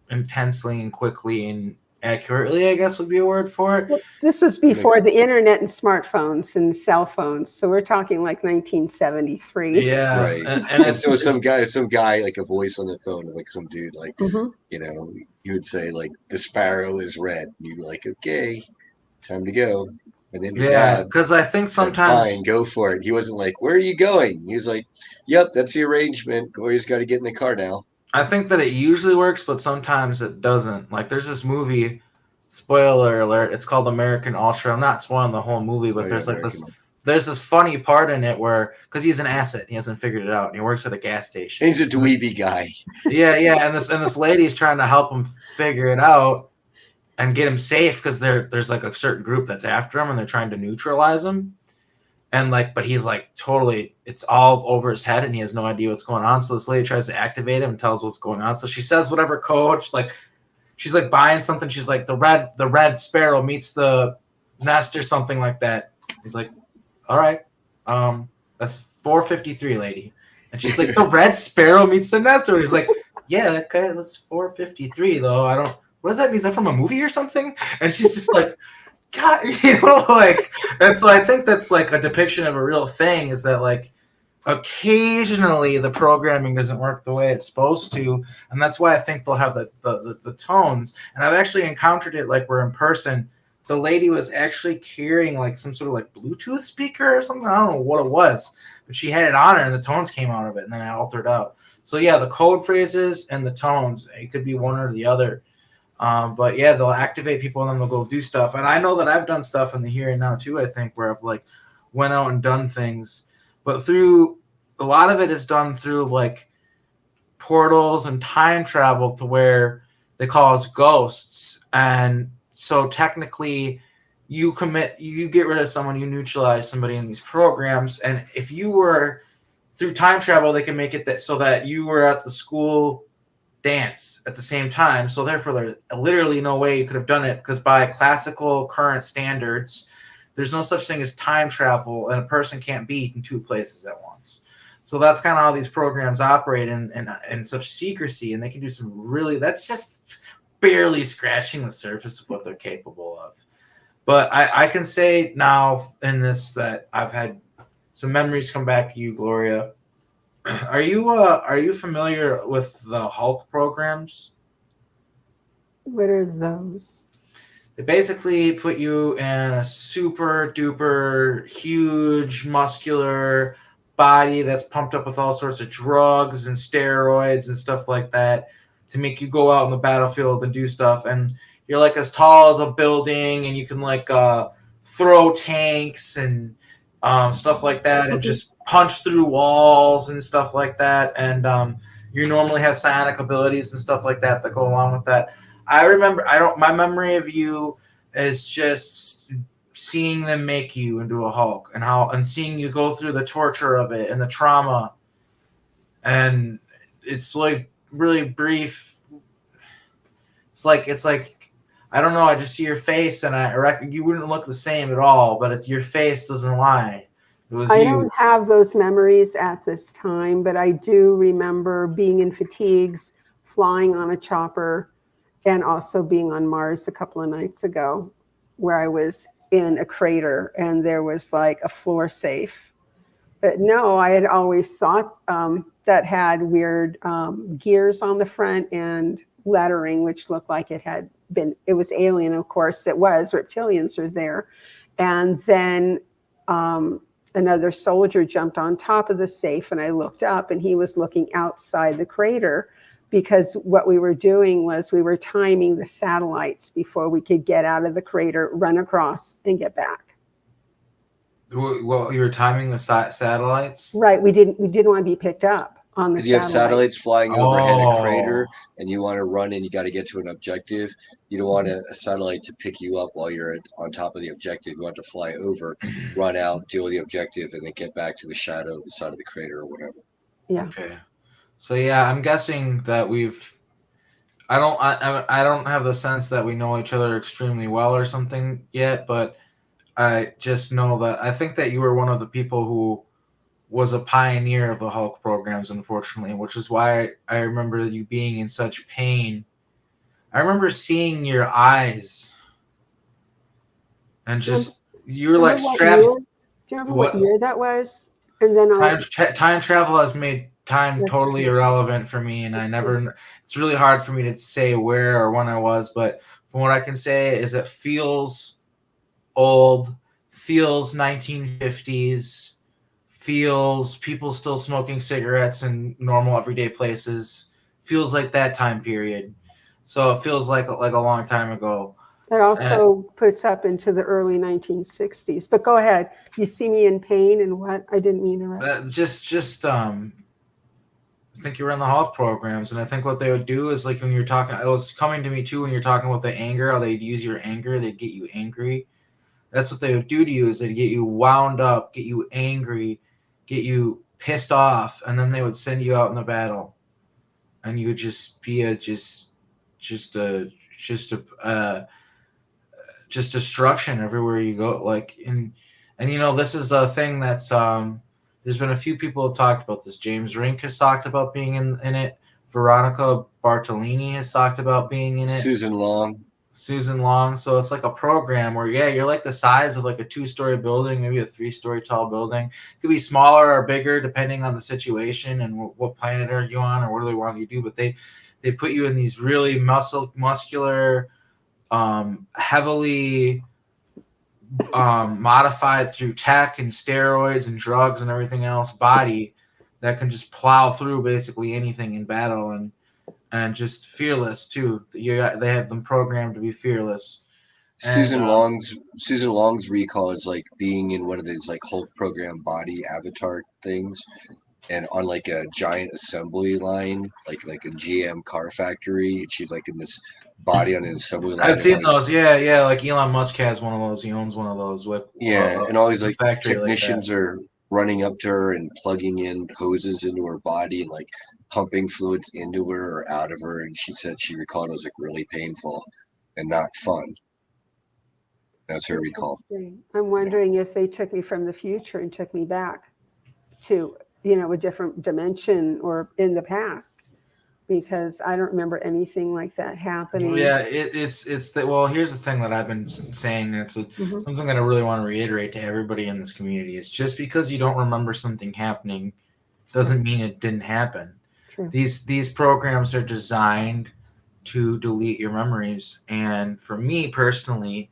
intensely and quickly and accurately, I guess would be a word for it. Well, this was before the internet and smartphones and cell phones. So we're talking like 1973. Yeah. Right. And so some guy, like a voice on the phone, like some dude, like, you know, he would say, like, the sparrow is red. And you'd be like, okay, time to go. And then your dad, because I think said, sometimes fine, go for it. He wasn't like, where are you going? He was like, yep, that's the arrangement. Gloria's got to get in the car now. I think that it usually works, but sometimes it doesn't. Like there's this movie, spoiler alert, it's called MKUltra. I'm not spoiling the whole movie, but there's this funny part in it where, because he's an asset, he hasn't figured it out, and he works at a gas station. He's a dweeby guy. Yeah, and this lady's trying to help him figure it out and get him safe, because there's like a certain group that's after him and they're trying to neutralize him. And like, but he's like totally, it's all over his head and he has no idea what's going on. So this lady tries to activate him and tells what's going on. So she says whatever code, she's like buying something. She's like, the red sparrow meets the nest or something like that. He's like, all right, that's 453, lady. And she's like, the red sparrow meets the nest. Or he's like, yeah, okay, that's 453 though. What does that mean? Is that from a movie or something? And she's just like, God, like, and so I think that's like a depiction of a real thing, is that like occasionally the programming doesn't work the way it's supposed to, and that's why I think they'll have the tones. And I've actually encountered it, like we're in person. The lady was actually carrying like some sort of like Bluetooth speaker or something. I don't know what it was, but she had it on her and the tones came out of it, and then I altered out. So yeah, the code phrases and the tones, it could be one or the other. But yeah, they'll activate people and then they'll go do stuff. And I know that I've done stuff in the here and now too, I think, where I've like went out and done things. But through a lot of it is done through like portals and time travel, to where they call us ghosts. And so technically you get rid of someone, you neutralize somebody in these programs. And if you were through time travel, they can make it so that you were at the school dance at the same time. So therefore there's literally no way you could have done it, because by classical current standards, there's no such thing as time travel, and a person can't be in two places at once. So that's kind of how these programs operate in such secrecy, and they can do some really, that's just barely scratching the surface of what they're capable of. But I can say now in this that I've had some memories come back to you, Gloria. Are you familiar with the Hulk programs? What are those? They basically put you in a super duper huge muscular body that's pumped up with all sorts of drugs and steroids and stuff like that to make you go out on the battlefield and do stuff. And you're like as tall as a building, and you can like throw tanks and stuff like that, and just punch through walls and stuff like that, and you normally have psionic abilities and stuff like that that go along with that. I remember, my memory of you is just seeing them make you into a Hulk, and seeing you go through the torture of it and the trauma, and it's like really brief. It's like I don't know. I just see your face, and I reckon you wouldn't look the same at all. But your face doesn't lie. It was I you. don't have those memories at this time, but I do remember being in fatigues, flying on a chopper, and also being on Mars a couple of nights ago, where I was in a crater and there was like a floor safe. But no, I had always thought that had weird gears on the front and lettering, which looked like it was alien, of course. It was, reptilians are there. And then another soldier jumped on top of the safe, and I looked up, and he was looking outside the crater, because what we were doing was we were timing the satellites before we could get out of the crater, run across, and get back. Well, you were timing the satellites? Right. We didn't want to be picked up on the If you have satellites flying overhead a crater Oh. and you want to run and you got to get to an objective, you don't want a satellite to pick you up while you're on top of the objective. You want to fly over, run out, deal with the objective, and then get back to the shadow of the side of the crater or whatever. Yeah. Okay. So yeah, I'm guessing that I don't have the sense that we know each other extremely well or something yet, but I just know that I think that you were one of the people who was a pioneer of the Hulk programs, unfortunately, which is why I remember you being in such pain. I remember seeing your eyes, and just you were like strapped. Do you remember what year that was? And then time travel has made time totally irrelevant for me, and it's really hard for me to say where or when I was, but from what I can say is it feels old, feels 1950s, feels people still smoking cigarettes in normal everyday places, feels like that time period. So it feels like a long time ago. That also puts up into the early 1960s. But go ahead. You see me in pain, and what? I didn't mean to. I think you were in the Hulk programs, and I think what they would do is, like, when you're talking, it was coming to me too when you're talking about the anger, how they'd use your anger, they'd get you angry. That's what they would do to you, is they'd get you wound up, get you angry, get you pissed off, and then they would send you out in the battle, and you would just be just destruction everywhere you go. Like, and this is a thing that's there's been a few people have talked about this. James Rink has talked about being in it. Veronica Bartolini has talked about being in it. Susan Long. So it's like a program where, yeah, you're like the size of like a 2-story building, maybe a 3-story tall building. It could be smaller or bigger depending on the situation and what planet are you on or what do they want you to do. But they put you in these really muscular, heavily modified through tech and steroids and drugs and everything else body that can just plow through basically anything in battle, and just fearless too. They have them programmed to be fearless. Susan Long's recall is like being in one of these like Hulk program body avatar things, and on like a giant assembly line, like a GM car factory. And she's like in this body on an assembly line. I've seen those. Yeah. Like Elon Musk has one of those. He owns one of those. And all these like technicians are running up to her and plugging in hoses into her body and like pumping fluids into her or out of her. And she said she recalled it was like really painful and not fun. That's her recall. I'm wondering if they took me from the future and took me back to, a different dimension or in the past, because I don't remember anything like that happening. Yeah, it's that. Well, here's the thing that I've been saying. It's something that I really want to reiterate to everybody in this community. Is just because you don't remember something happening doesn't mean it didn't happen. True. These programs are designed to delete your memories, and for me personally,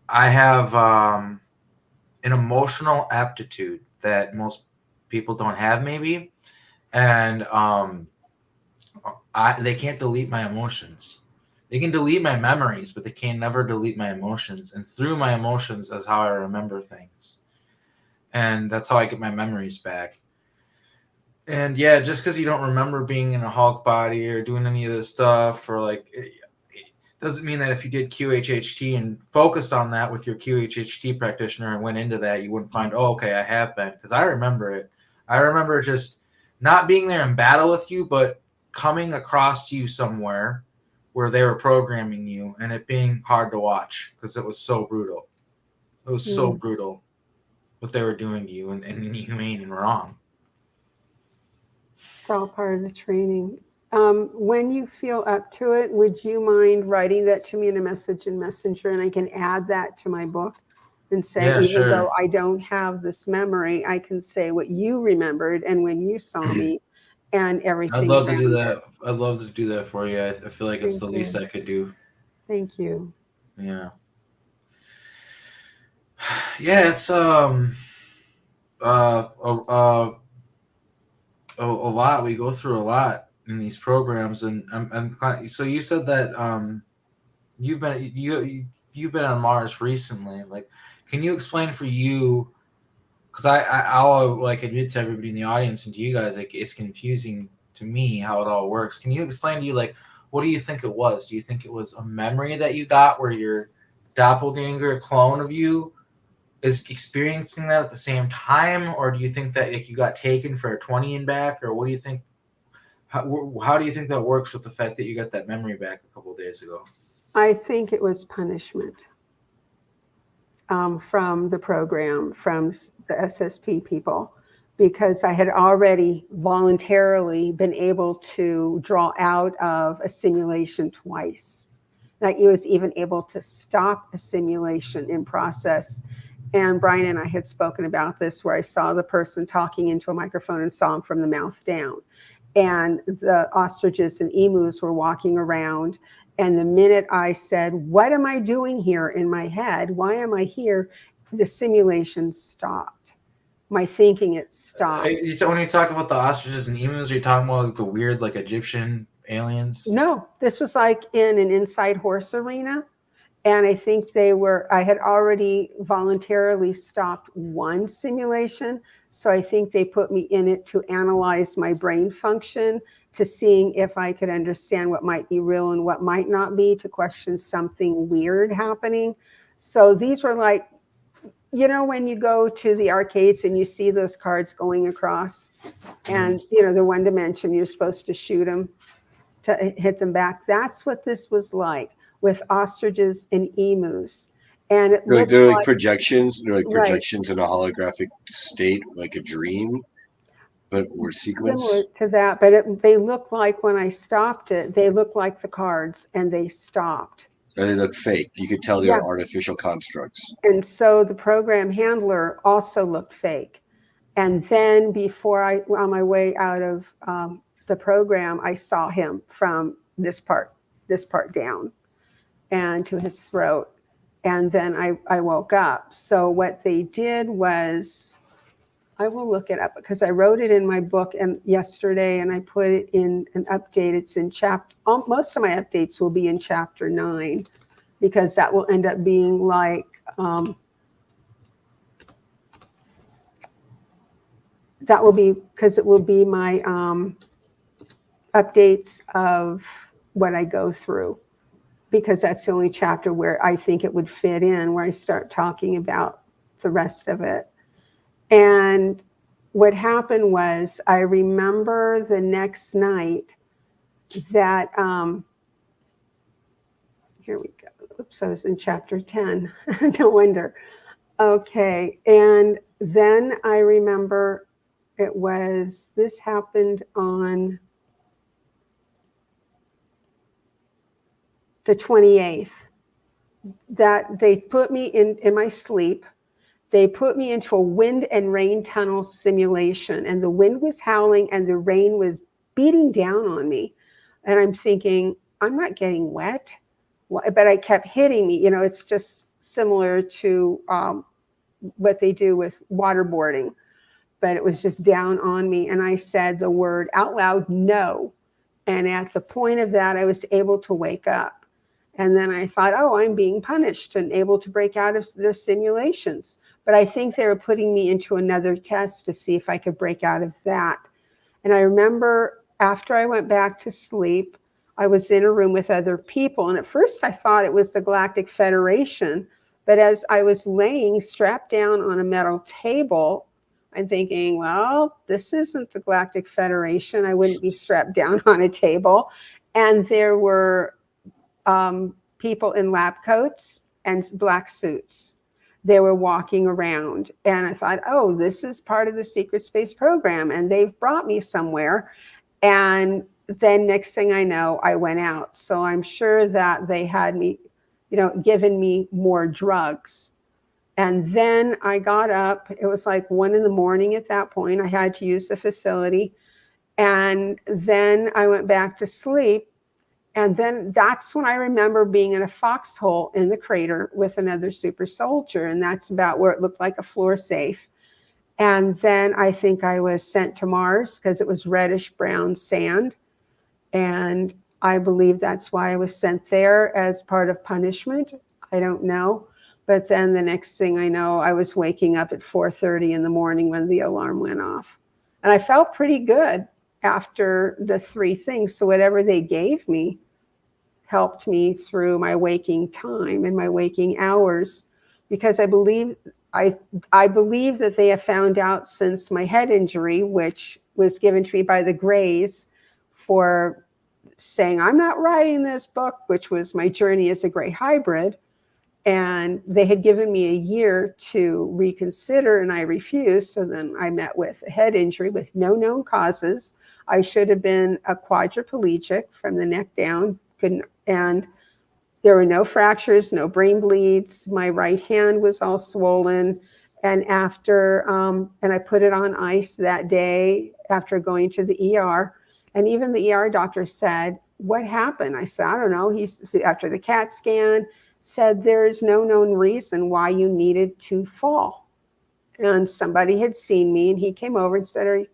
I have an emotional aptitude that most people don't have, maybe, and they can't delete my emotions. They can delete my memories, but they can never delete my emotions. And through my emotions, that's how I remember things. and that's how I get my memories back. And yeah, just because you don't remember being in a Hulk body or doing any of this stuff, or like, it doesn't mean that if you did QHHT and focused on that with your QHHT practitioner and went into that, you wouldn't find, oh, okay, I have been. Because I remember it. I remember just not being there in battle with you, but coming across you somewhere where they were programming you, and it being hard to watch because it was so brutal. It was so brutal what they were doing to you, and inhumane and wrong. It's all part of the training. When you feel up to it, would you mind writing that to me in a message in Messenger, and I can add that to my book and say, Yeah, even sure. though I don't have this memory, I can say what you remembered and when you saw me and everything. I'd love to do around it. that. I'd love to do that for you. I feel like it's Thank the you. least I could do. Thank you. Yeah. Yeah, it's a lot. We go through a lot in these programs, and I'm kind of, so you said that you've been on Mars recently. Like, can you explain for you? Because I'll like admit to everybody in the audience and to you guys, like, it's confusing to me how it all works. Can you explain to you, like, what do you think it was? Do you think it was a memory that you got where your doppelganger clone of you is experiencing that at the same time, or do you think that, like, you got taken for a 20 and back, or what do you think? How do you think that works with the fact that you got that memory back a couple of days ago? I think it was punishment from the program, from the SSP people, because I had already voluntarily been able to draw out of a simulation twice. Like, I was even able to stop a simulation in process. And Brian and I had spoken about this, where I saw the person talking into a microphone and saw him from the mouth down. And the ostriches and emus were walking around. And the minute I said, what am I doing here in my head? Why am I here? The simulation stopped. My thinking, it stopped. When you talk about the ostriches and emus, are you talking about like the weird, like, Egyptian aliens? No, this was like in an inside horse arena. And I think I had already voluntarily stopped one simulation. So I think they put me in it to analyze my brain function, to seeing if I could understand what might be real and what might not be, to question something weird happening. So these were like, you know, when you go to the arcades and you see those cards going across, and, you know, the one dimension, you're supposed to shoot them to hit them back. That's what this was like, with ostriches and emus. And they're like projections. They're like right, projections in a holographic state, like a dream, but were sequenced. similar to that. But they look like, when I stopped it, they look like the cards, and they stopped. And they look fake. You could tell they were artificial constructs. And so the program handler also looked fake. And then before on my way out of the program, I saw him from this part down and to his throat. And then I woke up. So what they did was, I will look it up because I wrote it in my book yesterday, and I put it in an update. It's in most of my updates will be in chapter 9, because that will end up being like, that will be, because it will be my updates of what I go through, because that's the only chapter where I think it would fit in, where I start talking about the rest of it. And what happened was, I remember the next night that, here we go. Oops, I was in chapter 10. No wonder. Okay. And then I remember this happened on the 28th, that they put me in my sleep. They put me into a wind and rain tunnel simulation, and the wind was howling and the rain was beating down on me. And I'm thinking, I'm not getting wet, but I kept hitting me. You know, it's just similar to what they do with waterboarding, but it was just down on me. And I said the word out loud, no. And at the point of that, I was able to wake up. And then I thought, oh, I'm being punished and able to break out of the simulations. But I think they were putting me into another test to see if I could break out of that. And I remember after I went back to sleep, I was in a room with other people. And at first I thought it was the Galactic Federation. But as I was laying strapped down on a metal table, I'm thinking, well, this isn't the Galactic Federation. I wouldn't be strapped down on a table. And there were people in lab coats and black suits. They were walking around. And I thought, oh, this is part of the secret space program. And they've brought me somewhere. And then next thing I know, I went out. So I'm sure that they had me, given me more drugs. And then I got up. It was like 1 a.m. at that point. I had to use the facility. And then I went back to sleep. And then that's when I remember being in a foxhole in the crater with another super soldier. And that's about where it looked like a floor safe. And then I think I was sent to Mars because it was reddish brown sand. And I believe that's why I was sent there as part of punishment. I don't know. But then the next thing I know, I was waking up at 4:30 in the morning when the alarm went off. And I felt pretty good after the 3 things. So whatever they gave me helped me through my waking time and my waking hours, because I believe that they have found out since my head injury, which was given to me by the Greys for saying I'm not writing this book, which was my journey as a Grey hybrid. And they had given me a year to reconsider, and I refused. So then I met with a head injury with no known causes. I should have been a quadriplegic from the neck down, and there were no fractures, no brain bleeds. My right hand was all swollen. And and I put it on ice that day after going to the ER. And even the ER doctor said, what happened? I said, I don't know. After the CAT scan, said there's no known reason why you needed to fall. And somebody had seen me, and he came over and said,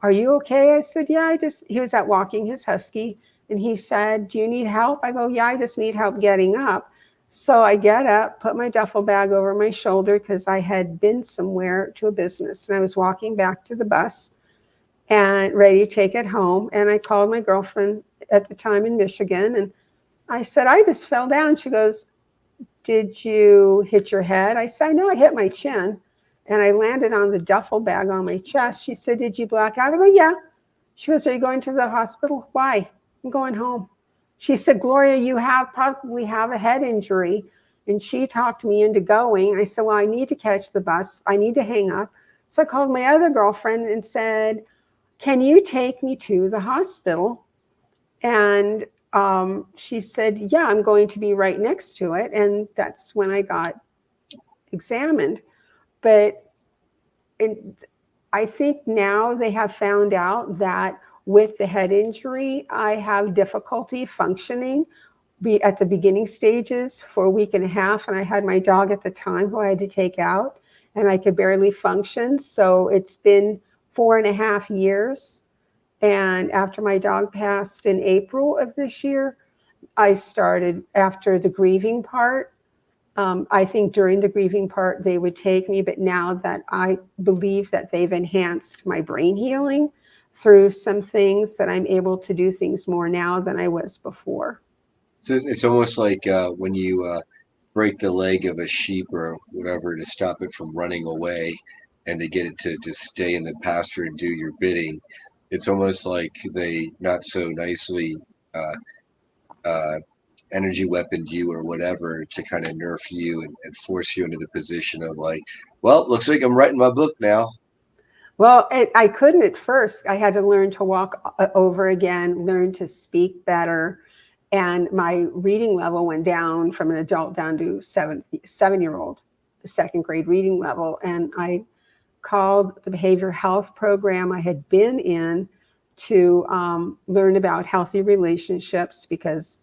are you okay? I said, yeah, he was out walking his husky. And he said, do you need help? I go, yeah, I just need help getting up. So I get up, put my duffel bag over my shoulder because I had been somewhere to a business. And I was walking back to the bus and ready to take it home. And I called my girlfriend at the time in Michigan. And I said, I just fell down. She goes, did you hit your head? I said, no, I hit my chin. And I landed on the duffel bag on my chest. She said, did you black out? I go, yeah. She goes, are you going to the hospital? Why? I'm going home. She said, Gloria, you probably have a head injury. And she talked me into going. I said, well, I need to catch the bus. I need to hang up. So I called my other girlfriend and said, can you take me to the hospital? And she said, yeah, I'm going to be right next to it. And that's when I got examined. But I think now they have found out that with the head injury, I have difficulty functioning at the beginning stages for a week and a half. And I had my dog at the time who I had to take out, and I could barely function. So it's been 4.5 years. And after my dog passed in April of this year, I started after the grieving part. I think during the grieving part, they would take me. But now that I believe that they've enhanced my brain healing through some things, that I'm able to do things more now than I was before. So it's almost like when you break the leg of a sheep or whatever to stop it from running away and to get it to just stay in the pasture and do your bidding. It's almost like they not so nicely energy weaponed you or whatever to kind of nerf you and force you into the position of like, well, looks like I'm writing my book now. Well, I couldn't at first. I had to learn to walk over again, learn to speak better. And my reading level went down from an adult down to 7-year-old, the 2nd grade reading level. And I called the behavioral health program I had been in to learn about healthy relationships, because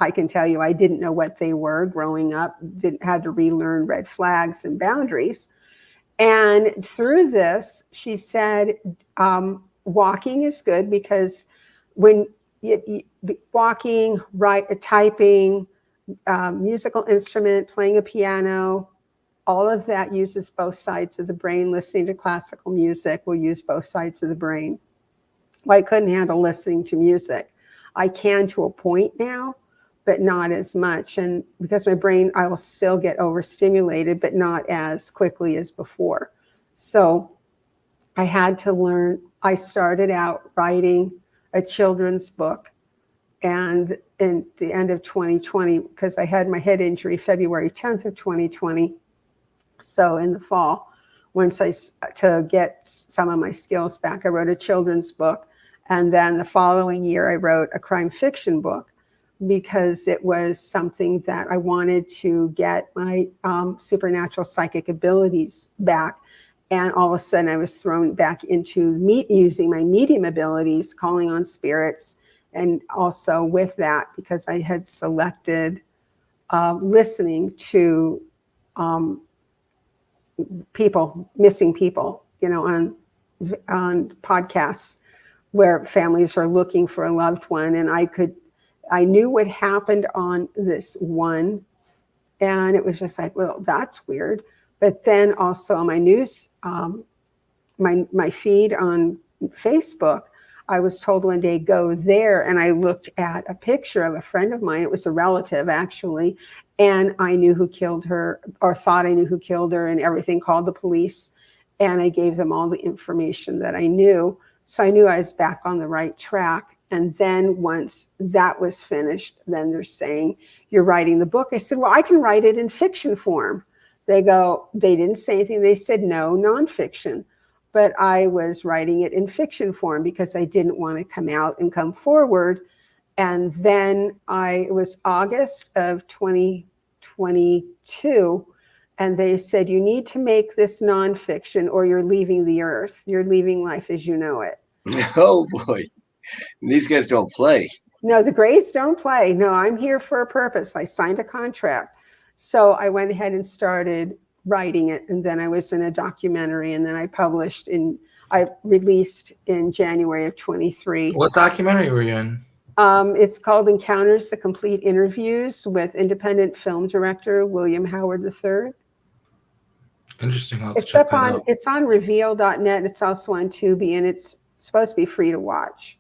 I can tell you I didn't know what they were growing up, had to relearn red flags and boundaries. And through this, she said, walking is good, because when walking, typing, musical instrument, playing a piano, all of that uses both sides of the brain. Listening to classical music will use both sides of the brain. Well, I couldn't handle listening to music. I can to a point now, but not as much. And because my brain, I will still get overstimulated, but not as quickly as before. So I had to learn. I started out writing a children's book, and in the end of 2020, because I had my head injury February 10th of 2020. So in the fall, to get some of my skills back, I wrote a children's book. And then the following year, I wrote a crime fiction book, because it was something that I wanted to get my supernatural psychic abilities back. And all of a sudden I was thrown back into using my medium abilities, calling on spirits. And also with that, because I had selected listening to missing people, on podcasts where families are looking for a loved one. And I knew what happened on this one. And it was just like, well, that's weird. But then also on my news, my feed on Facebook, I was told one day, go there. And I looked at a picture of a friend of mine. It was a relative, actually. And I knew who killed her, or thought I knew who killed her, and everything, called the police. And I gave them all the information that I knew. So I knew I was back on the right track. And then once that was finished, then they're saying, you're writing the book. I said, well, I can write it in fiction form. They didn't say anything. They said, no, nonfiction. But I was writing it in fiction form because I didn't want to come out and come forward. And then it was August of 2022. And they said, you need to make this nonfiction or you're leaving the earth. You're leaving life as you know it. Oh boy. These guys don't play. No, the Greys don't play. No, I'm here for a purpose. I signed a contract. So I went ahead and started writing it. And then I was in a documentary, and then I released in January of 23. What documentary were you in? It's called Encounters, the Complete Interviews, with independent film director William Howard III. Interesting. I'll have to check that out. It's on reveal.net. It's also on Tubi, and it's supposed to be free to watch.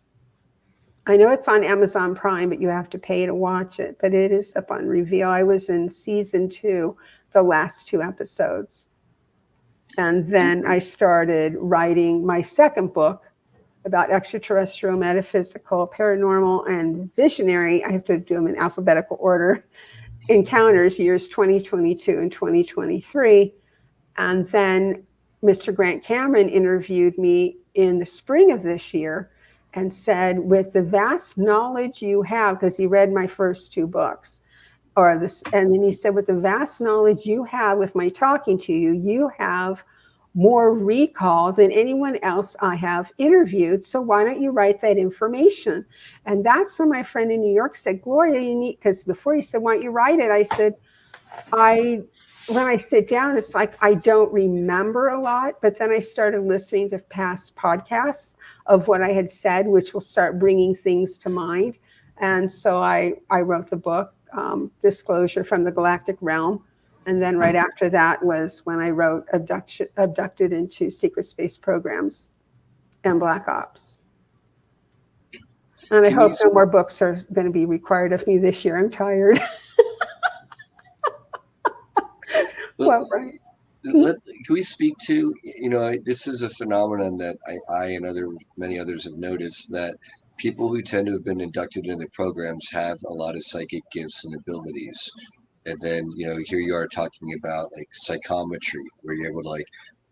I know it's on Amazon Prime, but you have to pay to watch it. But it is up on Reveal. I was in season 2, the last 2 episodes. And then I started writing my second book about extraterrestrial, metaphysical, paranormal, and visionary. I have to do them in alphabetical order. Encounters, years 2022 and 2023. And then Mr. Grant Cameron interviewed me in the spring of this year and said, with the vast knowledge you have, because he read my first 2 books, and then he said, with the vast knowledge you have with my talking to you, you have more recall than anyone else I have interviewed. So why don't you write that information? And that's when my friend in New York said, Gloria, you need, because before he said, why don't you write it? I said, when I sit down, it's like I don't remember a lot, but then I started listening to past podcasts of what I had said, which will start bringing things to mind. And so I wrote the book, Disclosure from the Galactic Realm. And then right after that was when I wrote Abducted into Secret Space Programs and Black Ops. And I hope no more books are going to be required of me this year. I'm tired. Well, right. Can we speak to, this is a phenomenon that I and many others have noticed, that people who tend to have been inducted into the programs have a lot of psychic gifts and abilities. And then, here you are talking about like psychometry, where you're able to like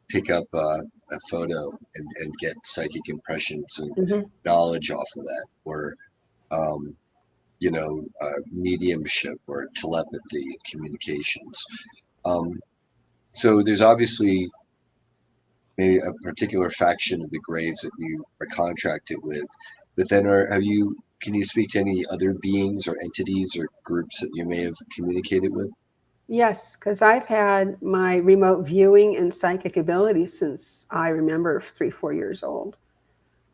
pick up a photo and get psychic impressions and knowledge off of that, or, mediumship or telepathy, communications. So there's obviously maybe a particular faction of the Greys that you are contracted with, but then can you speak to any other beings or entities or groups that you may have communicated with? Yes, because I've had my remote viewing and psychic abilities since I remember 3-4 years old.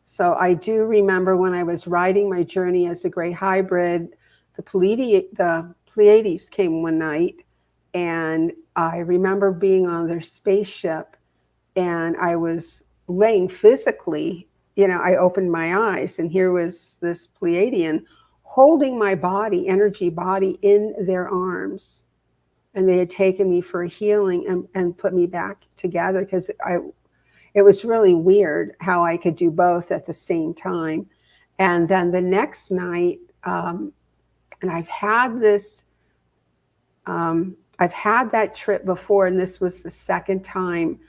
So I do remember when I was writing my journey as a Grey hybrid, the Pleiades came one night And I remember being on their spaceship, and I was laying physically, I opened my eyes, and here was this Pleiadian holding my body, energy body, in their arms. And they had taken me for a healing and put me back together, because it was really weird how I could do both at the same time. And then the next night, and I've had that trip before, and this was the second time.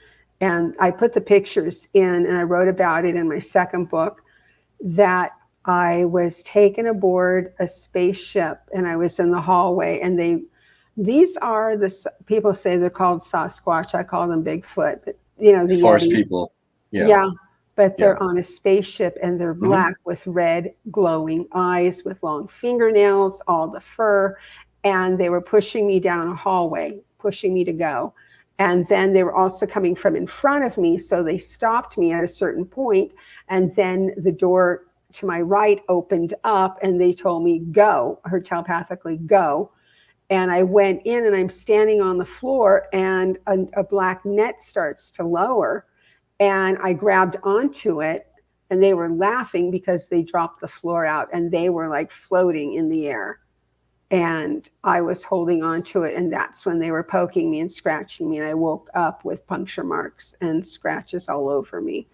And I put the pictures in, and I wrote about it in my second book, that I was taken aboard a spaceship, and I was in the hallway, and these are people say they're called Sasquatch. I call them Bigfoot, but the Forest Yeti. people. Yeah. But they're on a spaceship, and they're black with red glowing eyes, with long fingernails, all the fur. And they were pushing me down a hallway, pushing me to go. And then they were also coming from in front of me. So they stopped me at a certain point, and then the door to my right opened up, and they told me, go, or telepathically, go. And I went in, and I'm standing on the floor, and a black net starts to lower, and I grabbed onto it, and they were laughing because they dropped the floor out, and they were like floating in the air. And I was holding onto it, and that's when they were poking me and scratching me, and I woke up with puncture marks and scratches all over me.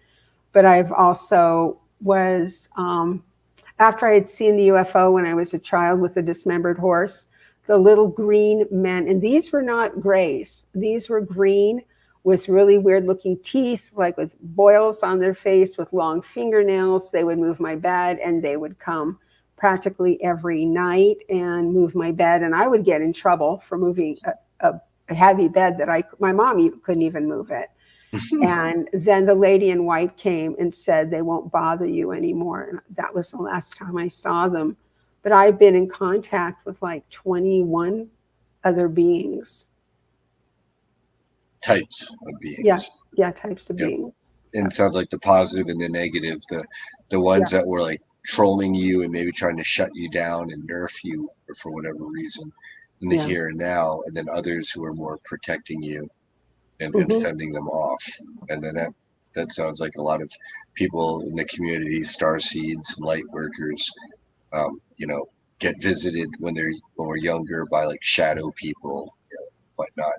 But I've also was, after I had seen the UFO when I was a child with a dismembered horse, the little green men, and these were not grays, these were green with really weird looking teeth, like with boils on their face, with long fingernails. They would move my bed, and they would come practically every night and move my bed. And I would get in trouble for moving a heavy bed that my mom couldn't even move it. And then the lady in white came and said, they won't bother you anymore. And that was the last time I saw them. But I've been in contact with like 21 other beings. Types of beings. Yeah, types of beings. And it sounds like the positive and the negative, the ones that were like trolling you and maybe trying to shut you down and nerf you for whatever reason in the here and now, and then others who are more protecting you and fending them off. And then that sounds like a lot of people in the community, starseeds and light workers, get visited when we're younger by like shadow people, whatnot.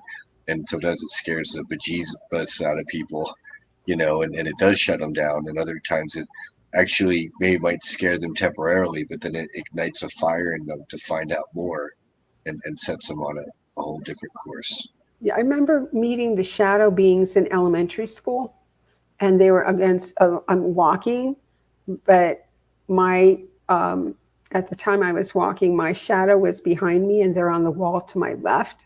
And sometimes it scares the bejesus out of people, and it does shut them down. And other times it actually maybe might scare them temporarily, but then it ignites a fire in them to find out more and sets them on a whole different course. Yeah, I remember meeting the shadow beings in elementary school, and they were against, I'm walking, but at the time I was walking, my shadow was behind me, and they're on the wall to my left,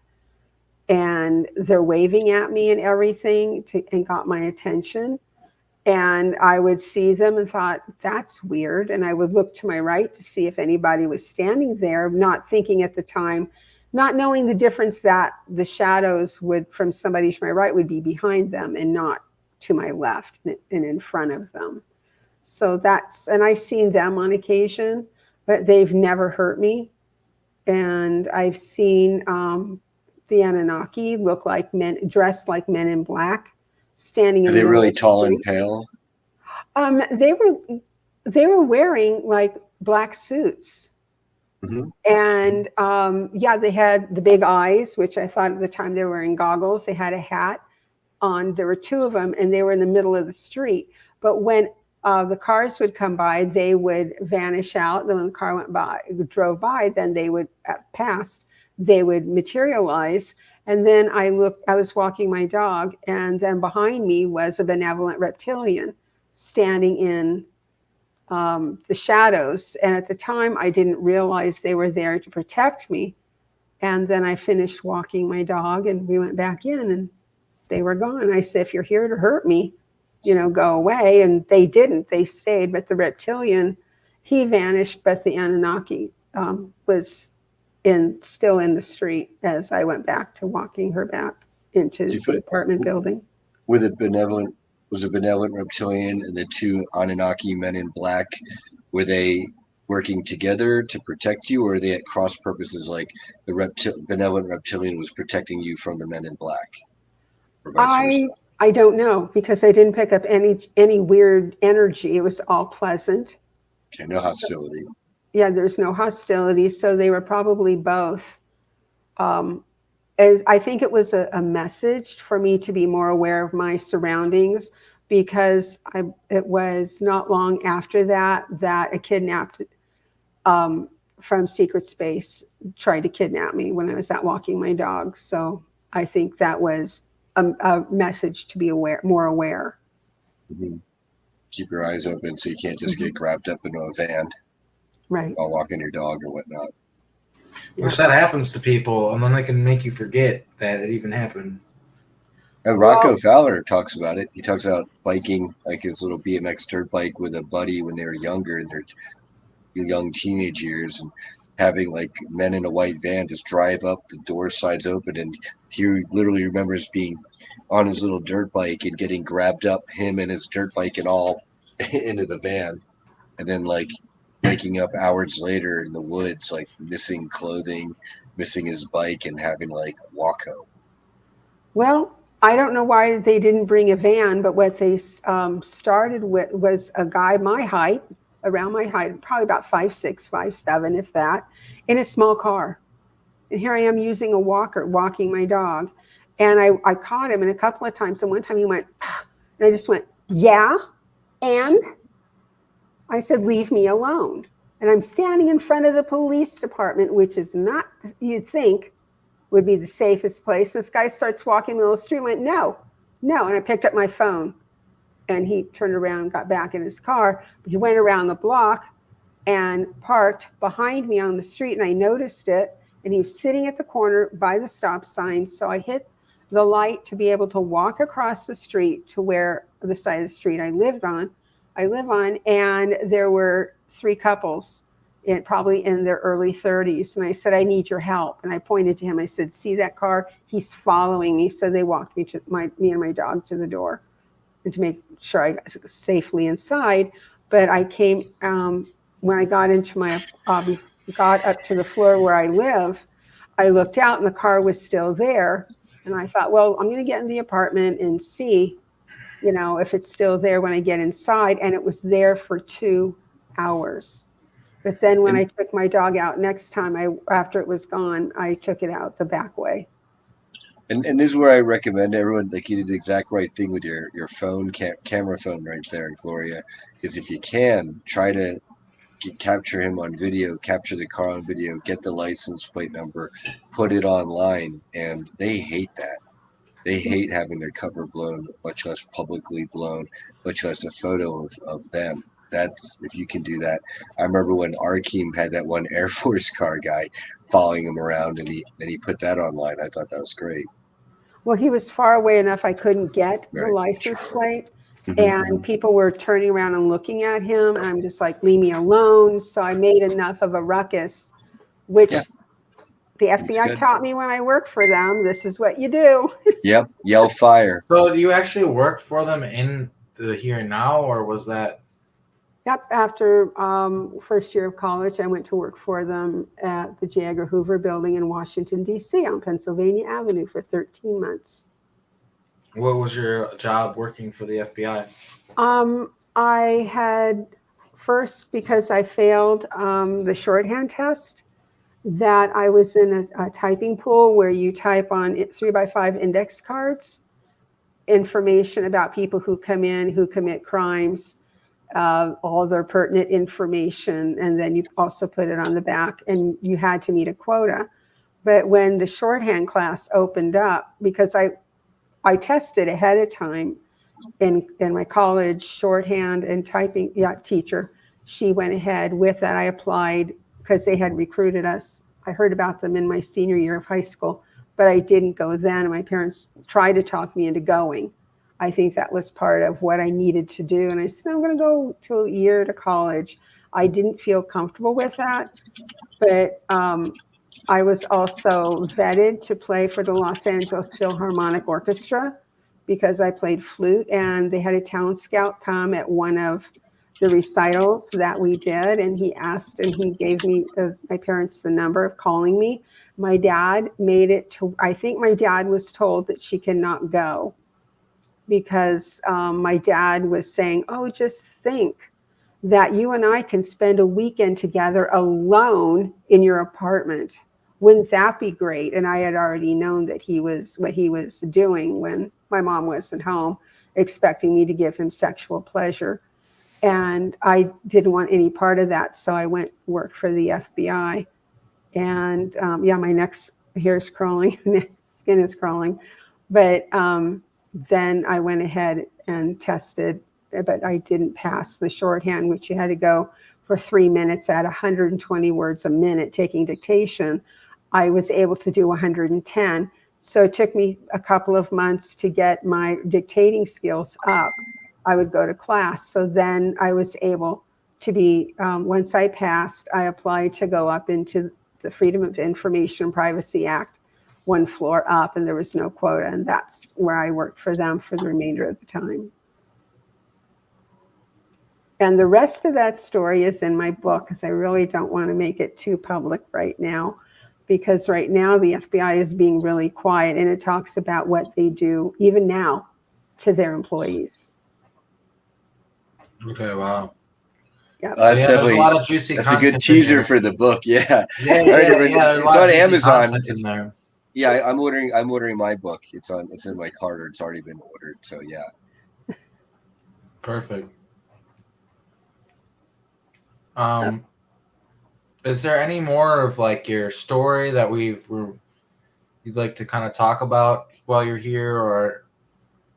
and they're waving at me and everything and got my attention. And I would see them and thought, that's weird. And I would look to my right to see if anybody was standing there, not thinking at the time, not knowing the difference that the shadows from somebody to my right would be behind them and not to my left and in front of them. So and I've seen them on occasion, but they've never hurt me. And I've seen the Anunnaki look like men, dressed like men in black, standing in Are the they middle really of the tall street. and pale? They were wearing like black suits. And they had the big eyes, which I thought at the time they were wearing goggles. They had a hat on. There were two of them, and they were in the middle of the street. But when the cars would come by, they would vanish out. Then when the car drove by, then they would they would materialize. And then I was walking my dog, and then behind me was a benevolent reptilian standing in the shadows. And at the time, I didn't realize they were there to protect me. And then I finished walking my dog, and we went back in, and they were gone. I said, if you're here to hurt me, go away. And they didn't. They stayed. But the reptilian, he vanished. But the Anunnaki was still in the street as I went back to walking her back into the apartment building. Was a benevolent reptilian and the two Anunnaki men in black, were they working together to protect you, or are they at cross purposes, like the benevolent reptilian was protecting you from the men in black, or vice versa? I don't know, because I didn't pick up any weird energy. It was all pleasant. Okay, no hostility. Yeah, there's no hostility, so they were probably both. And I think it was a message for me to be more aware of my surroundings, because it was not long after that a kidnapped from secret space tried to kidnap me when I was out walking my dog. So I think that was a message to be more aware. Mm-hmm. Keep your eyes open so you can't just get grabbed up into a van Right. while walking your dog or whatnot. Which that happens to people, and then they can make you forget that it even happened. And Rocco Fowler talks about it. He talks about biking, like his little BMX dirt bike with a buddy when they were younger in their young teenage years, and having like men in a white van just drive up, the door sides open, and he literally remembers being on his little dirt bike and getting grabbed up, him and his dirt bike and all, into the van, and then like waking up hours later in the woods, like missing clothing, missing his bike, and having like walk home. Well, I don't know why they didn't bring a van, but what they started with was a guy my height, around my height, probably about 5'6", 5'7", if that, in a small car. And here I am using a walker, walking my dog. And I caught him, and a couple of times, and one time he went, and I just went, yeah, and I said, leave me alone. And I'm standing in front of the police department, which is not, you'd think, would be the safest place. This guy starts walking the little street, went, no. And I picked up my phone, and he turned around, got back in his car. But he went around the block and parked behind me on the street, and I noticed it. And he was sitting at the corner by the stop sign. So I hit the light to be able to walk across the street to where the side of the street I live on, and there were 3 couples, probably in their early 30s. And I said, I need your help. And I pointed to him. I said, see that car? He's following me. So they walked me and my dog to the door, and to make sure I got safely inside. But I came, when I got into got up to the floor where I live, I looked out and the car was still there. And I thought, well, I'm going to get in the apartment and see, if it's still there when I get inside. And it was there for 2 hours. But then when I took my dog out next time, after it was gone, I took it out the back way. And this is where I recommend everyone, like you did the exact right thing with your phone, camera phone right there, Gloria, is if you can, try to capture him on video, capture the car on video, get the license plate number, put it online, and they hate that. They hate having their cover blown, much less publicly blown, much less a photo of them. That's, if you can do that. I remember when Arkeem had that one Air Force car guy following him around, and he put that online. I thought that was great. Well, he was far away enough I couldn't get the license plate. And people were turning around and looking at him. And I'm just like, leave me alone. So I made enough of a ruckus, which the FBI taught me when I worked for them. This is what you do. Yep. Yell fire. So do you actually work for them in the here and now, or was that? Yep. After first year of college, I went to work for them at the J. Edgar Hoover building in Washington, D.C. on Pennsylvania Avenue for 13 months. What was your job working for the FBI? I had first, because I failed the shorthand test, that I was in a typing pool where you type on 3x5 index cards, information about people who come in, who commit crimes, all their pertinent information, and then you also put it on the back, and you had to meet a quota. But when the shorthand class opened up, because I tested ahead of time in my college shorthand and typing teacher, she went ahead with that. I applied because they had recruited us. I heard about them in my senior year of high school, but I didn't go then. And my parents tried to talk me into going. I think that was part of what I needed to do. And I said, I'm going to go to a year to college. I didn't feel comfortable with that, but I was also vetted to play for the Los Angeles Philharmonic Orchestra because I played flute, and they had a talent scout come at one of the recitals that we did, and he asked, and he gave me my parents the number of calling me. My dad made it to, I think my dad was told that she cannot go because my dad was saying, oh, just think that you and I can spend a weekend together alone in your apartment. Wouldn't that be great? And I had already known that what he was doing when my mom wasn't home, expecting me to give him sexual pleasure. And I didn't want any part of that. So I went work for the FBI. And yeah, my neck's hair is crawling, skin is crawling. But then I went ahead and tested, but I didn't pass the shorthand, which you had to go for 3 minutes at 120 words a minute taking dictation. I was able to do 110. So it took me a couple of months to get my dictating skills up. I would go to class. So then I was able to be, once I passed, I applied to go up into the Freedom of Information Privacy Act, one floor up, and there was no quota. And that's where I worked for them for the remainder of the time. And the rest of that story is in my book, because I really don't want to make it too public right now, because right now the FBI is being really quiet, and it talks about what they do even now to their employees. Okay, wow. Yep. That's Yeah, there's a lot of juicy That's a content good teaser in for the book. Yeah. Yeah, It's on Amazon. In there. Yeah, I'm ordering my book. It's in my cart, or it's already been ordered. So yeah. Perfect. Is there any more of like your story that you'd like to kind of talk about while you're here, or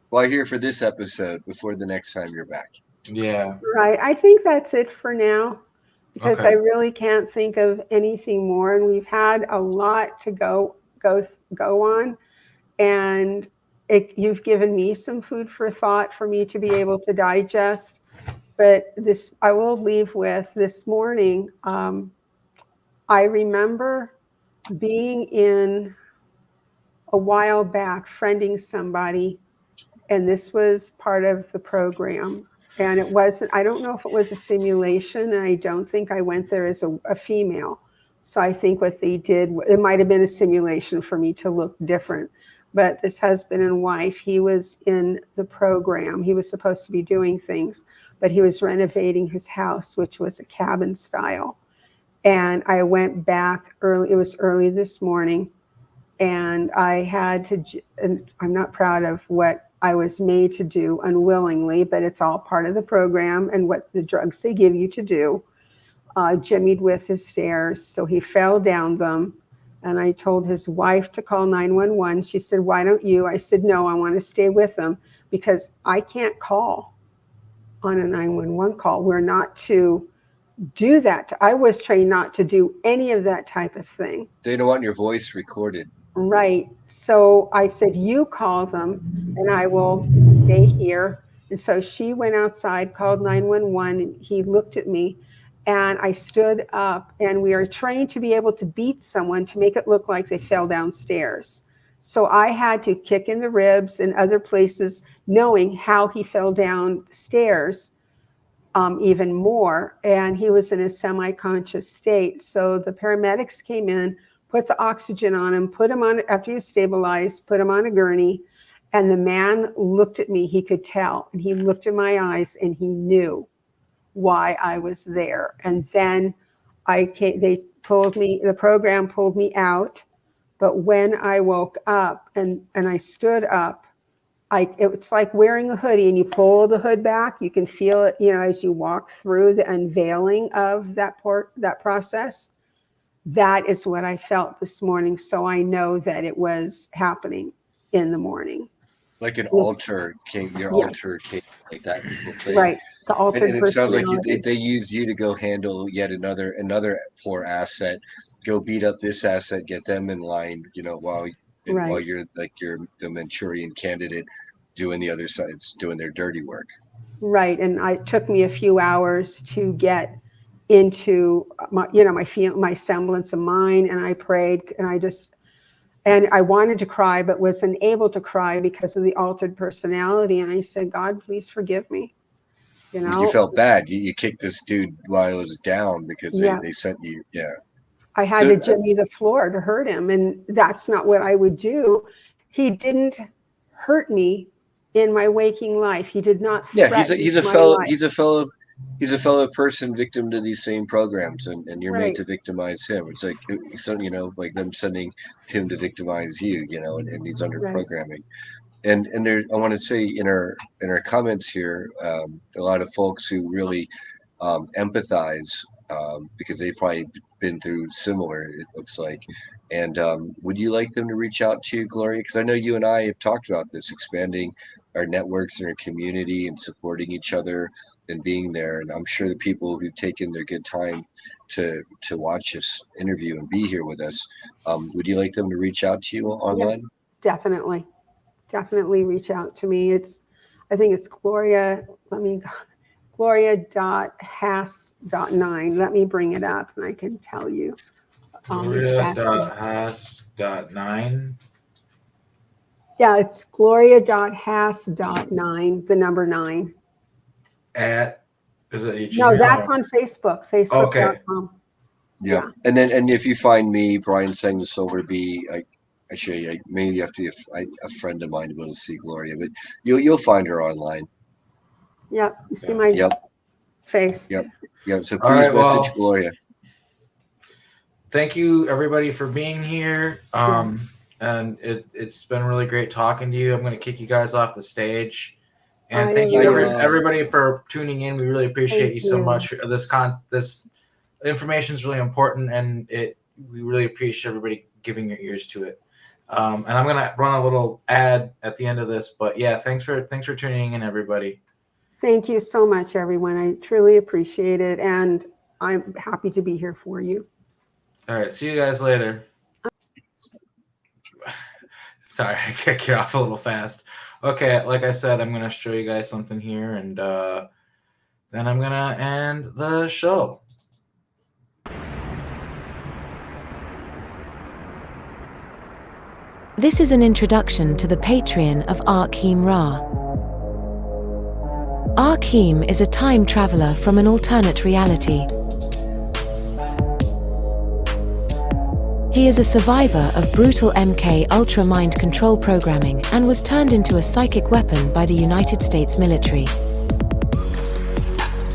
while you're here for this episode before the next time you're back? Yeah. Right. I think that's it for now, because Okay. I really can't think of anything more. And we've had a lot to go on. And you've given me some food for thought for me to be able to digest. But this, I will leave with this morning. I remember being in a while back, friending somebody, and this was part of the program. And it wasn't, I don't know if it was a simulation, and I don't think I went there as a female. So I think what they did, it might have been a simulation for me to look different. But this husband and wife, he was in the program. He was supposed to be doing things, but he was renovating his house, which was a cabin style. And I went back early, it was early this morning, and I had to, and I'm not proud of what I was made to do unwillingly, but it's all part of the program and what the drugs they give you to do. Jimmied with his stairs, so he fell down them. And I told his wife to call 911. She said, why don't you? I said, no, I want to stay with him because I can't call on a 911 call. We're not to do that. I was trained not to do any of that type of thing. They don't want your voice recorded. Right. So I said, you call them and I will stay here. And so she went outside, called 911, and he looked at me, and I stood up, and we are trained to be able to beat someone to make it look like they fell downstairs. So I had to kick in the ribs and other places, knowing how he fell down the stairs even more. And he was in a semi-conscious state. So the paramedics came in, put the oxygen on him, put him on, after he was stabilized, put him on a gurney. And the man looked at me, he could tell, and he looked in my eyes, and he knew why I was there. And then they pulled me, the program pulled me out. But when I woke up and I stood up, it's like wearing a hoodie, and you pull the hood back, you can feel it, as you walk through the unveiling of that process. That is what I felt this morning. So I know that it was happening in the morning. Like an altar came, your altar came like that. Right. The altered and it sounds like personality. they used you to go handle yet another poor asset, go beat up this asset, get them in line, while you're like the Manchurian candidate doing the other side's doing their dirty work. Right. And it took me a few hours to get into my semblance of mine, and I prayed, and I wanted to cry, but wasn't able to cry because of the altered personality. And I said, God, please forgive me. You You know, felt bad. You kicked this dude while he was down because yeah, they sent you. Yeah. I had So, to jimmy the floor to hurt him, and that's not what I would do. He didn't hurt me in my waking life. He did not Yeah, threaten he's a my fellow life. he's a fellow person victim to these same programs, and you're made Right, to victimize him. It's like so, like them sending him to victimize you, and he's under right. programming. And there, I want to say in our comments here, a lot of folks who really empathize because they've probably been through similar. It looks like. And would you like them to reach out to you, Gloria? Because I know you and I have talked about this, expanding our networks and our community and supporting each other and being there. And I'm sure the people who've taken their good time to watch this interview and be here with us, would you like them to reach out to you online? Yes, definitely. Definitely reach out to me. I think it's Gloria. Gloria.Hass.9. Let me bring it up and I can tell you exactly. Gloria.Hass.9. Yeah, it's Gloria.Hass.9, the number 9. Is it a Gmail? No, that's on Facebook, Okay. facebook.com. Yeah. Yeah. And if you find me, Brian saying the Silver Bee, actually, maybe you have to be a friend of mine to be able to see Gloria, but you'll find her online. Yep. You see my face. Yep. So All please right, message well, Gloria. thank you everybody for being here. Yes. And it's been really great talking to you. I'm going to kick you guys off the stage. And I thank you agree. everybody for tuning in. We really appreciate Thank you so you. much. This information is really important, and we really appreciate everybody giving your ears to it. And I'm gonna run a little ad at the end of this, but yeah, thanks for tuning in, everybody. Thank you so much, everyone. I truly appreciate it, and I'm happy to be here for you. All right, see you guys later. Sorry, I kicked you off a little fast. Okay, like I said, I'm gonna show you guys something here, and then I'm gonna end the show. This is an introduction to the Patreon of Arkhim Ra. Arkhim is a time traveler from an alternate reality. He is a survivor of brutal MKUltra mind control programming and was turned into a psychic weapon by the United States military.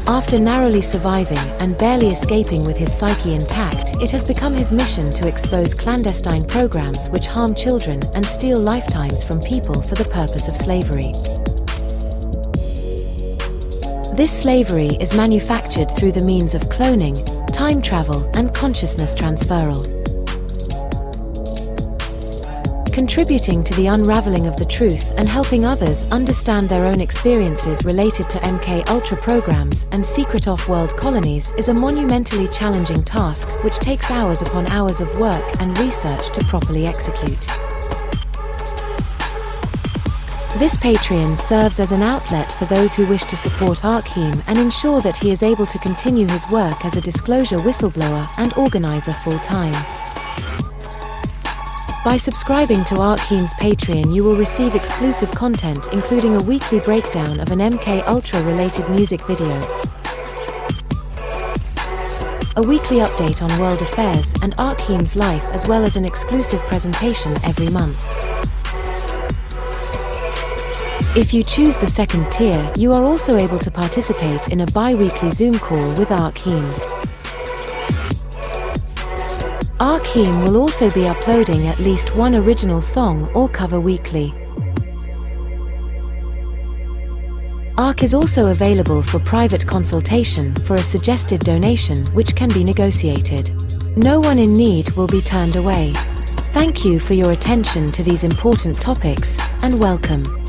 After narrowly surviving and barely escaping with his psyche intact, it has become his mission to expose clandestine programs which harm children and steal lifetimes from people for the purpose of slavery. This slavery is manufactured through the means of cloning, time travel, and consciousness transferal. Contributing to the unraveling of the truth and helping others understand their own experiences related to MKUltra programs and secret off-world colonies is a monumentally challenging task which takes hours upon hours of work and research to properly execute. This Patreon serves as an outlet for those who wish to support Arkhim and ensure that he is able to continue his work as a disclosure whistleblower and organizer full-time. By subscribing to Arkhim's Patreon, you will receive exclusive content including a weekly breakdown of an MKUltra related music video, a weekly update on world affairs and Arkhim's life, as well as an exclusive presentation every month. If you choose the second tier, you are also able to participate in a bi-weekly Zoom call with Arkhim. Arkhim will also be uploading at least one original song or cover weekly. Ark is also available for private consultation for a suggested donation which can be negotiated. No one in need will be turned away. Thank you for your attention to these important topics, and welcome.